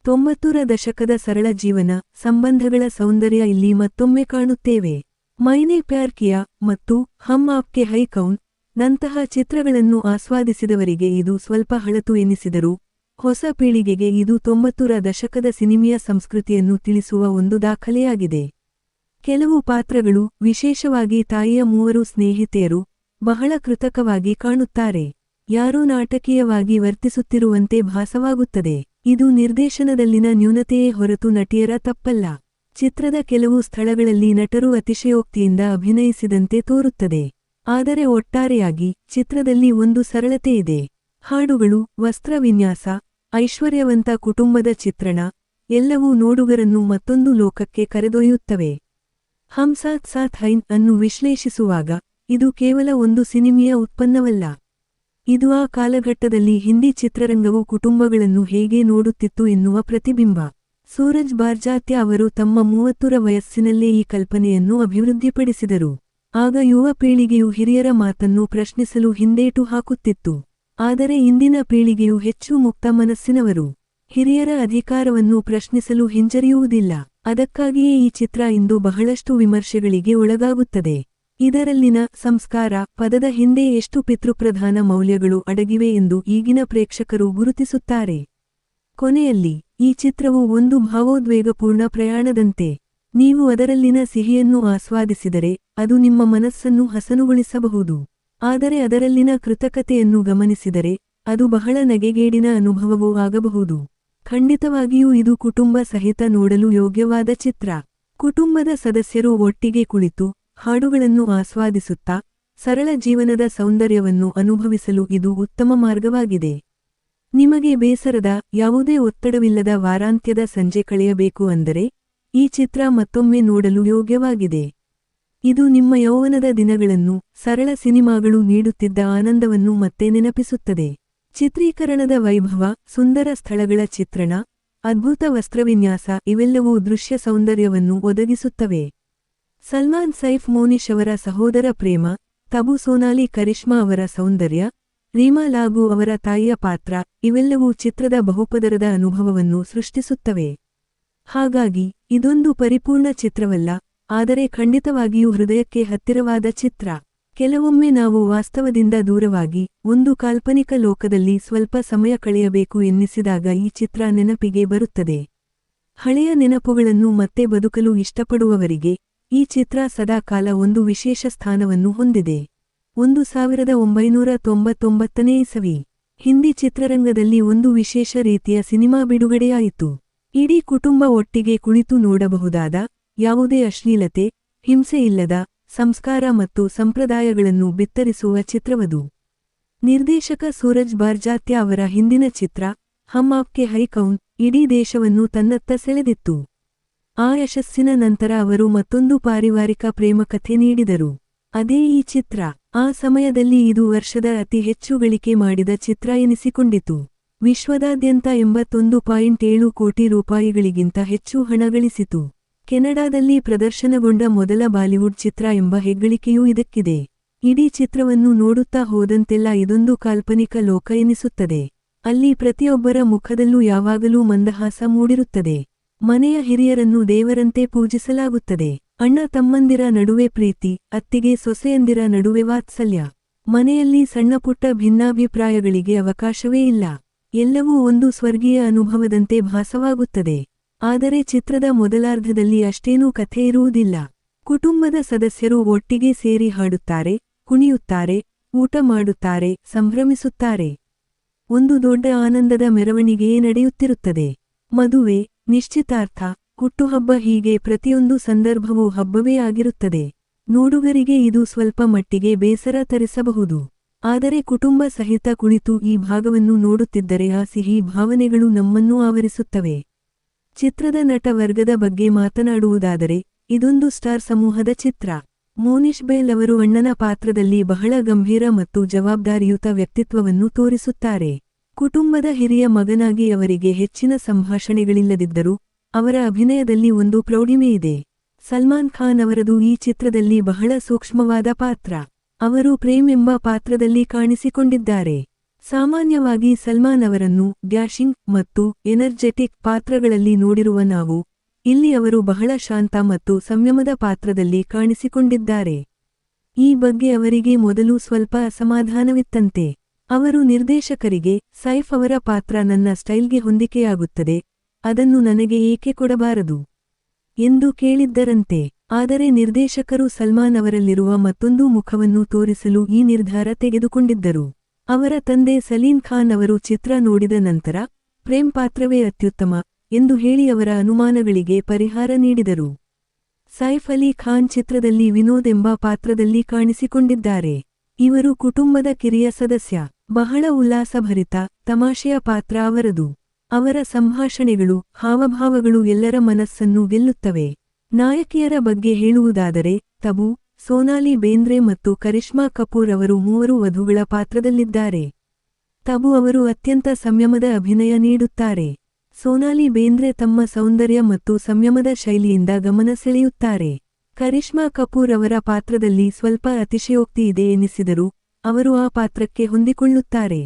A: 90ರ ದಶಕದ ಸರಳ ಜೀವನ, ಸಂಬಂಧಗಳ ಸೌಂದರ್ಯ ಇಲ್ಲಿ ಮತ್ತೊಮ್ಮೆ ಕಾಣುತ್ತೇವೆ. ಮೈನೆ ಪ್ಯಾರ್ ಕಿಯಾ ಮತ್ತು ಹಮ್ ಆಪ್ಕೆ ಹೈ ಕೌನ್ ನಂತಹ ಚಿತ್ರಗಳನ್ನು ಆಸ್ವಾದಿಸಿದವರಿಗೆ ಇದು ಸ್ವಲ್ಪ ಹಳತು ಎನಿಸಿದರೂ, ಹೊಸ ಪೀಳಿಗೆಗೆ ಇದು 90ರ ದಶಕದ ಸಿನಿಮೆಯ ಸಂಸ್ಕೃತಿಯನ್ನು ತಿಳಿಸುವ ಒಂದು ದಾಖಲೆಯಾಗಿದೆ. ಕೆಲವು ಪಾತ್ರಗಳು, ವಿಶೇಷವಾಗಿ ತಾಯಿಯ 3 ಸ್ನೇಹಿತೆಯರು, ಬಹಳ ಕೃತಕವಾಗಿ ಕಾಣುತ್ತಾರೆ. ಯಾರೋ ನಾಟಕೀಯವಾಗಿ ವರ್ತಿಸುತ್ತಿರುವಂತೆ ಭಾಸವಾಗುತ್ತದೆ. ಇದು ನಿರ್ದೇಶನದಲ್ಲಿನ ನ್ಯೂನತೆಯೇ ಹೊರತು ನಟಿಯರ ತಪ್ಪಲ್ಲ. ಚಿತ್ರದ ಕೆಲವು ಸ್ಥಳಗಳಲ್ಲಿ ನಟರು ಅತಿಶಯೋಕ್ತಿಯಿಂದ ಅಭಿನಯಿಸಿದಂತೆ ತೋರುತ್ತದೆ. ಆದರೆ ಒಟ್ಟಾರೆಯಾಗಿ ಚಿತ್ರದಲ್ಲಿ ಒಂದು ಸರಳತೆ ಇದೆ. ಹಾಡುಗಳು, ವಸ್ತ್ರವಿನ್ಯಾಸ, ಐಶ್ವರ್ಯವಂತ ಕುಟುಂಬದ ಚಿತ್ರಣ ಎಲ್ಲವೂ ನೋಡುಗರನ್ನು ಮತ್ತೊಂದು ಲೋಕಕ್ಕೆ ಕರೆದೊಯ್ಯುತ್ತವೆ. ಹಮ್ ಸಾಥ್ ಸಾಥ್ ಹೈನ್ ಅನ್ನು ವಿಶ್ಲೇಷಿಸುವಾಗ ಇದು ಕೇವಲ ಒಂದು ಸಿನಿಮೆಯ ಉತ್ಪನ್ನವಲ್ಲ. ಇದು ಆ ಕಾಲಘಟ್ಟದಲ್ಲಿ ಹಿಂದಿ ಚಿತ್ರರಂಗವು ಕುಟುಂಬಗಳನ್ನು ಹೇಗೆ ನೋಡುತ್ತಿತ್ತು ಎನ್ನುವ ಪ್ರತಿಬಿಂಬ. ಸೂರಜ್ ಬಾರ್ಜಾತ್ಯ ಅವರು ತಮ್ಮ 30ರ ವಯಸ್ಸಿನಲ್ಲೇ ಈ ಕಲ್ಪನೆಯನ್ನು ಅಭಿವೃದ್ಧಿಪಡಿಸಿದರು. ಆಗ ಯುವ ಪೀಳಿಗೆಯು ಹಿರಿಯರ ಮಾತನ್ನು ಪ್ರಶ್ನಿಸಲು ಹಿಂದೇಟು ಹಾಕುತ್ತಿತ್ತು. ಆದರೆ ಇಂದಿನ ಪೀಳಿಗೆಯು ಹೆಚ್ಚು ಮುಕ್ತ ಮನಸ್ಸಿನವರು. ಹಿರಿಯರ ಅಧಿಕಾರವನ್ನು ಪ್ರಶ್ನಿಸಲು ಹಿಂಜರಿಯುವುದಿಲ್ಲ. ಅದಕ್ಕಾಗಿಯೇ ಈ ಚಿತ್ರ ಇಂದು ಬಹಳಷ್ಟು ವಿಮರ್ಶೆಗಳಿಗೆ ಒಳಗಾಗುತ್ತದೆ. ಇದರಲ್ಲಿನ ಸಂಸ್ಕಾರ ಪದದ ಹಿಂದೆ ಎಷ್ಟು ಪಿತೃಪ್ರಧಾನ ಮೌಲ್ಯಗಳು ಅಡಗಿವೆ ಎಂದು ಈಗಿನ ಪ್ರೇಕ್ಷಕರು ಗುರುತಿಸುತ್ತಾರೆ. ಕೊನೆಯಲ್ಲಿ ಈ ಚಿತ್ರವು ಒಂದು ಭಾವೋದ್ವೇಗಪೂರ್ಣ ಪ್ರಯಾಣದಂತೆ. ನೀವು ಅದರಲ್ಲಿನ ಸಿಹಿಯನ್ನು ಆಸ್ವಾದಿಸಿದರೆ ಅದು ನಿಮ್ಮ ಮನಸ್ಸನ್ನು ಹಸನುಗೊಳಿಸಬಹುದು. ಆದರೆ ಅದರಲ್ಲಿನ ಕೃತಕತೆಯನ್ನು ಗಮನಿಸಿದರೆ ಅದು ಬಹಳ ನಗೆಗೇಡಿನ ಅನುಭವವೂ ಆಗಬಹುದು. ಖಂಡಿತವಾಗಿಯೂ ಇದು ಕುಟುಂಬ ಸಹಿತ ನೋಡಲು ಯೋಗ್ಯವಾದ ಚಿತ್ರ. ಕುಟುಂಬದ ಸದಸ್ಯರು ಒಟ್ಟಿಗೆ ಕುಳಿತು ಹಾಡುಗಳನ್ನು ಆಸ್ವಾದಿಸುತ್ತಾ ಸರಳ ಜೀವನದ ಸೌಂದರ್ಯವನ್ನು ಅನುಭವಿಸಲು ಇದು ಉತ್ತಮ ಮಾರ್ಗವಾಗಿದೆ. ನಿಮಗೆ ಬೇಸರದ, ಯಾವುದೇ ಒತ್ತಡವಿಲ್ಲದ ವಾರಾಂತ್ಯದ ಸಂಜೆ ಕಳೆಯಬೇಕು ಅಂದರೆ ಈ ಚಿತ್ರ ಮತ್ತೊಮ್ಮೆ ನೋಡಲು ಯೋಗ್ಯವಾಗಿದೆ. ಇದು ನಿಮ್ಮ ಯೌವನದ ದಿನಗಳನ್ನು ಸರಳ ಸಿನಿಮಾಗಳು ನೀಡುತ್ತಿದ್ದ ಆನಂದವನ್ನು ಮತ್ತೆ ನೆನಪಿಸುತ್ತದೆ. ಚಿತ್ರೀಕರಣದ ವೈಭವ, ಸುಂದರ ಸ್ಥಳಗಳ ಚಿತ್ರಣ, ಅದ್ಭುತ ವಸ್ತ್ರವಿನ್ಯಾಸ ಇವೆಲ್ಲವೂ ದೃಶ್ಯ ಸೌಂದರ್ಯವನ್ನು ಒದಗಿಸುತ್ತವೆ. ಸಲ್ಮಾನ್ ಸೈಫ್ ಮೋನಿಶ್ ಅವರ ಸಹೋದರ ಪ್ರೇಮ, ತಬು ಸೋನಾಲಿ ಕರಿಷ್ಮಾ ಅವರ ಸೌಂದರ್ಯ, ರೀಮಾ ಲಾಗೂ ಅವರ ತಾಯಿಯ ಪಾತ್ರ ಇವೆಲ್ಲವೂ ಚಿತ್ರದ ಬಹುಪದರದ ಅನುಭವವನ್ನು ಸೃಷ್ಟಿಸುತ್ತವೆ. ಹಾಗಾಗಿ ಇದೊಂದು ಪರಿಪೂರ್ಣ ಚಿತ್ರವಲ್ಲ, ಆದರೆ ಖಂಡಿತವಾಗಿಯೂ ಹೃದಯಕ್ಕೆ ಹತ್ತಿರವಾದ ಚಿತ್ರ. ಕೆಲವೊಮ್ಮೆ ನಾವು ವಾಸ್ತವದಿಂದ ದೂರವಾಗಿ ಒಂದು ಕಾಲ್ಪನಿಕ ಲೋಕದಲ್ಲಿ ಸ್ವಲ್ಪ ಸಮಯ ಕಳೆಯಬೇಕು ಎನ್ನಿಸಿದಾಗ ಈ ಚಿತ್ರ ನೆನಪಿಗೆ ಬರುತ್ತದೆ. ಹಳೆಯ ನೆನಪುಗಳನ್ನು ಮತ್ತೆ ಬದುಕಲು ಇಷ್ಟಪಡುವವರಿಗೆ ಈ ಚಿತ್ರ ಸದಾಕಾಲ ಒಂದು ವಿಶೇಷ ಸ್ಥಾನವನ್ನು ಹೊಂದಿದೆ. 1999ನೇ ಇಸವಿ ಹಿಂದಿ ಚಿತ್ರರಂಗದಲ್ಲಿ ಒಂದು ವಿಶೇಷ ರೀತಿಯ ಸಿನಿಮಾ ಬಿಡುಗಡೆಯಾಯಿತು. ಇಡೀ ಕುಟುಂಬ ಒಟ್ಟಿಗೆ ಕುಳಿತು ನೋಡಬಹುದಾದ, ಯಾವುದೇ ಅಶ್ಲೀಲತೆ, ಹಿಂಸೆ ಇಲ್ಲದ, ಸಂಸ್ಕಾರ ಮತ್ತು ಸಂಪ್ರದಾಯಗಳನ್ನು ಬಿತ್ತರಿಸುವ ಚಿತ್ರವದು. ನಿರ್ದೇಶಕ ಸೂರಜ್ ಬಾರ್ಜಾತ್ಯ ಅವರ ಹಿಂದಿನ ಚಿತ್ರ ಹಮ್ ಆಪ್ಕೆ ಹೈ ಕೌನ್ ಇಡೀ ದೇಶವನ್ನು ತನ್ನತ್ತ ಸೆಳೆದಿತ್ತು. ಆ ಯಶಸ್ಸಿನ ನಂತರ ಅವರು ಮತ್ತೊಂದು ಪಾರಿವಾರಿಕ ಪ್ರೇಮಕಥೆ ನೀಡಿದರು. ಅದೇ ಈ ಚಿತ್ರ. ಆ ಸಮಯದಲ್ಲಿ ಇದು ವರ್ಷದ ಅತಿ ಹೆಚ್ಚು ಗಳಿಕೆ ಮಾಡಿದ ಚಿತ್ರ ಎನಿಸಿಕೊಂಡಿತು. ವಿಶ್ವದಾದ್ಯಂತ 81.7 ಕೋಟಿ ರೂಪಾಯಿಗಳಿಗಿಂತ ಹೆಚ್ಚು ಹಣ ಗಳಿಸಿತು. ಕೆನಡಾದಲ್ಲಿ ಪ್ರದರ್ಶನಗೊಂಡ ಮೊದಲ ಬಾಲಿವುಡ್ ಚಿತ್ರ ಎಂಬ ಹೆಗ್ಗಳಿಕೆಯೂ ಇದಕ್ಕಿದೆ. ಇಡೀ ಚಿತ್ರವನ್ನು ನೋಡುತ್ತಾ ಹೋದಂತೆಲ್ಲ ಇದೊಂದು ಕಾಲ್ಪನಿಕ ಲೋಕ ಎನಿಸುತ್ತದೆ. ಅಲ್ಲಿ ಪ್ರತಿಯೊಬ್ಬರ ಮುಖದಲ್ಲೂ ಯಾವಾಗಲೂ ಮಂದಹಾಸ ಮೂಡಿರುತ್ತದೆ. ಮನೆಯ ಹಿರಿಯರನ್ನು ದೇವರಂತೆ ಪೂಜಿಸಲಾಗುತ್ತದೆ. ಅಣ್ಣ ತಮ್ಮಂದಿರ ನಡುವೆ ಪ್ರೀತಿ, ಅತ್ತಿಗೆ ಸೊಸೆಯಂದಿರ ನಡುವೆ ವಾತ್ಸಲ್ಯ. ಮನೆಯಲ್ಲಿ ಸಣ್ಣಪುಟ್ಟ ಭಿನ್ನಾಭಿಪ್ರಾಯಗಳಿಗೆ ಅವಕಾಶವೇ ಇಲ್ಲ. ಎಲ್ಲವೂ ಒಂದು ಸ್ವರ್ಗೀಯ ಅನುಭವದಂತೆ ಭಾಸವಾಗುತ್ತದೆ. ಆದರೆ ಚಿತ್ರದ ಮೊದಲಾರ್ಧದಲ್ಲಿ ಅಷ್ಟೇನೂ ಕಥೆ ಇರುವುದಿಲ್ಲ. ಕುಟುಂಬದ ಸದಸ್ಯರು ಒಟ್ಟಿಗೆ ಸೇರಿ ಹಾಡುತ್ತಾರೆ, ಕುಣಿಯುತ್ತಾರೆ, ಊಟ ಮಾಡುತ್ತಾರೆ, ಸಂಭ್ರಮಿಸುತ್ತಾರೆ. ಒಂದು ದೊಡ್ಡ ಆನಂದದ ಮೆರವಣಿಗೆಯೇ ನಡೆಯುತ್ತಿರುತ್ತದೆ. ಮದುವೆ, ನಿಶ್ಚಿತಾರ್ಥ, ಹುಟ್ಟುಹಬ್ಬ ಹೀಗೆ ಪ್ರತಿಯೊಂದು ಸಂದರ್ಭವೂ ಹಬ್ಬವೇ ಆಗಿರುತ್ತದೆ. ನೋಡುಗರಿಗೆ ಇದು ಸ್ವಲ್ಪ ಮಟ್ಟಿಗೆ ಬೇಸರ ತರಿಸಬಹುದು. ಆದರೆ ಕುಟುಂಬ ಸಹಿತ ಕುಳಿತು ಈ ಭಾಗವನ್ನು ನೋಡುತ್ತಿದ್ದರೆ ಆ ಸಿಹಿ ಭಾವನೆಗಳು ನಮ್ಮನ್ನೂ ಆವರಿಸುತ್ತವೆ. ಚಿತ್ರದ ನಟ ವರ್ಗದ ಬಗ್ಗೆ ಮಾತನಾಡುವುದಾದರೆ ಇದೊಂದು ಸ್ಟಾರ್ ಸಮೂಹದ ಚಿತ್ರ. ಮೋನಿಶ್ ಬೈಲ್ ಅವರು ಅಣ್ಣನ ಪಾತ್ರದಲ್ಲಿ ಬಹಳ ಗಂಭೀರ ಮತ್ತು ಜವಾಬ್ದಾರಿಯುತ ವ್ಯಕ್ತಿತ್ವವನ್ನು ತೋರಿಸುತ್ತಾರೆ. ಕುಟುಂಬದ ಹಿರಿಯ ಮಗನಾಗಿ ಅವರಿಗೆ ಹೆಚ್ಚಿನ ಸಂಭಾಷಣೆಗಳಿಲ್ಲದಿದ್ದರೂ ಅವರ ಅಭಿನಯದಲ್ಲಿ ಒಂದು ಪ್ರೌಢಿಮೆಯಿದೆ. ಸಲ್ಮಾನ್ ಖಾನ್ ಅವರದು ಈ ಚಿತ್ರದಲ್ಲಿ ಬಹಳ ಸೂಕ್ಷ್ಮವಾದ ಪಾತ್ರ. ಅವರು ಪ್ರೇಮ್ ಎಂಬ ಪಾತ್ರದಲ್ಲಿ ಕಾಣಿಸಿಕೊಂಡಿದ್ದಾರೆ. ಸಾಮಾನ್ಯವಾಗಿ ಸಲ್ಮಾನ್ ಅವರನ್ನು ಡ್ಯಾಶಿಂಗ್ ಮತ್ತು ಎನರ್ಜೆಟಿಕ್ ಪಾತ್ರಗಳಲ್ಲಿ ನೋಡಿರುವ ನಾವು, ಇಲ್ಲಿ ಅವರು ಬಹಳ ಶಾಂತ ಮತ್ತು ಸಂಯಮದ ಪಾತ್ರದಲ್ಲಿ ಕಾಣಿಸಿಕೊಂಡಿದ್ದಾರೆ. ಈ ಬಗ್ಗೆ ಅವರಿಗೆ ಮೊದಲು ಸ್ವಲ್ಪ ಅಸಮಾಧಾನವಿತ್ತಂತೆ. ಅವರು ನಿರ್ದೇಶಕರಿಗೆ, ಸೈಫ್ ಅವರ ಪಾತ್ರ ನನ್ನ ಸ್ಟೈಲ್ಗೆ ಹೊಂದಿಕೆಯಾಗುತ್ತದೆ, ಅದನ್ನು ನನಗೆ ಏಕೆ ಕೊಡಬಾರದು ಎಂದು ಕೇಳಿದ್ದರಂತೆ. ಆದರೆ ನಿರ್ದೇಶಕರು ಸಲ್ಮಾನ್ ಅವರಲ್ಲಿರುವ ಮತ್ತೊಂದು ಮುಖವನ್ನು ತೋರಿಸಲು ಈ ನಿರ್ಧಾರ ತೆಗೆದುಕೊಂಡಿದ್ದರು. ಅವರ ತಂದೆ ಸಲೀಂ ಖಾನ್ ಅವರು ಚಿತ್ರ ನೋಡಿದ ನಂತರ, ಪ್ರೇಮ್ ಪಾತ್ರವೇ ಅತ್ಯುತ್ತಮ ಎಂದು ಹೇಳಿ ಅವರ ಅನುಮಾನಗಳಿಗೆ ಪರಿಹಾರ ನೀಡಿದರು. ಸೈಫ್ ಅಲಿ ಖಾನ್ ಚಿತ್ರದಲ್ಲಿ ವಿನೋದ್ ಎಂಬ ಪಾತ್ರದಲ್ಲಿ ಕಾಣಿಸಿಕೊಂಡಿದ್ದಾರೆ. ಇವರು ಕುಟುಂಬದ ಕಿರಿಯ ಸದಸ್ಯ. ಬಹಳ ಉಲ್ಲಾಸಭರಿತ, ತಮಾಷೆಯ ಪಾತ್ರ ಅವರದು. ಅವರ ಸಂಭಾಷಣೆಗಳು, ಹಾವಭಾವಗಳು ಎಲ್ಲರ ಮನಸ್ಸನ್ನು ಗೆಲ್ಲುತ್ತವೆ. ನಾಯಕಿಯರ ಬಗ್ಗೆ ಹೇಳುವುದಾದರೆ, ತಬು, ಸೋನಾಲಿ ಬೇಂದ್ರೆ ಮತ್ತು ಕರಿಷ್ಮಾ ಕಪೂರ್ ಅವರು ಮೂವರು ವಧುಗಳ ಪಾತ್ರದಲ್ಲಿದ್ದಾರೆ. ತಬು ಅವರು ಅತ್ಯಂತ ಸಂಯಮದ ಅಭಿನಯ ನೀಡುತ್ತಾರೆ. ಸೋನಾಲಿ ಬೇಂದ್ರೆ ತಮ್ಮ ಸೌಂದರ್ಯ ಮತ್ತು ಸಂಯಮದ ಶೈಲಿಯಿಂದ ಗಮನ ಸೆಳೆಯುತ್ತಾರೆ. ಕರಿಷ್ಮಾ ಕಪೂರ್ ಅವರ ಪಾತ್ರದಲ್ಲಿ ಸ್ವಲ್ಪ ಅತಿಶಯೋಕ್ತಿ ಇದೆ ಎನಿಸಿದರೂ ಅವರು ಆ ಪಾತ್ರಕ್ಕೆ ಹೊಂದಿಕೊಳ್ಳುತ್ತಾರೆ.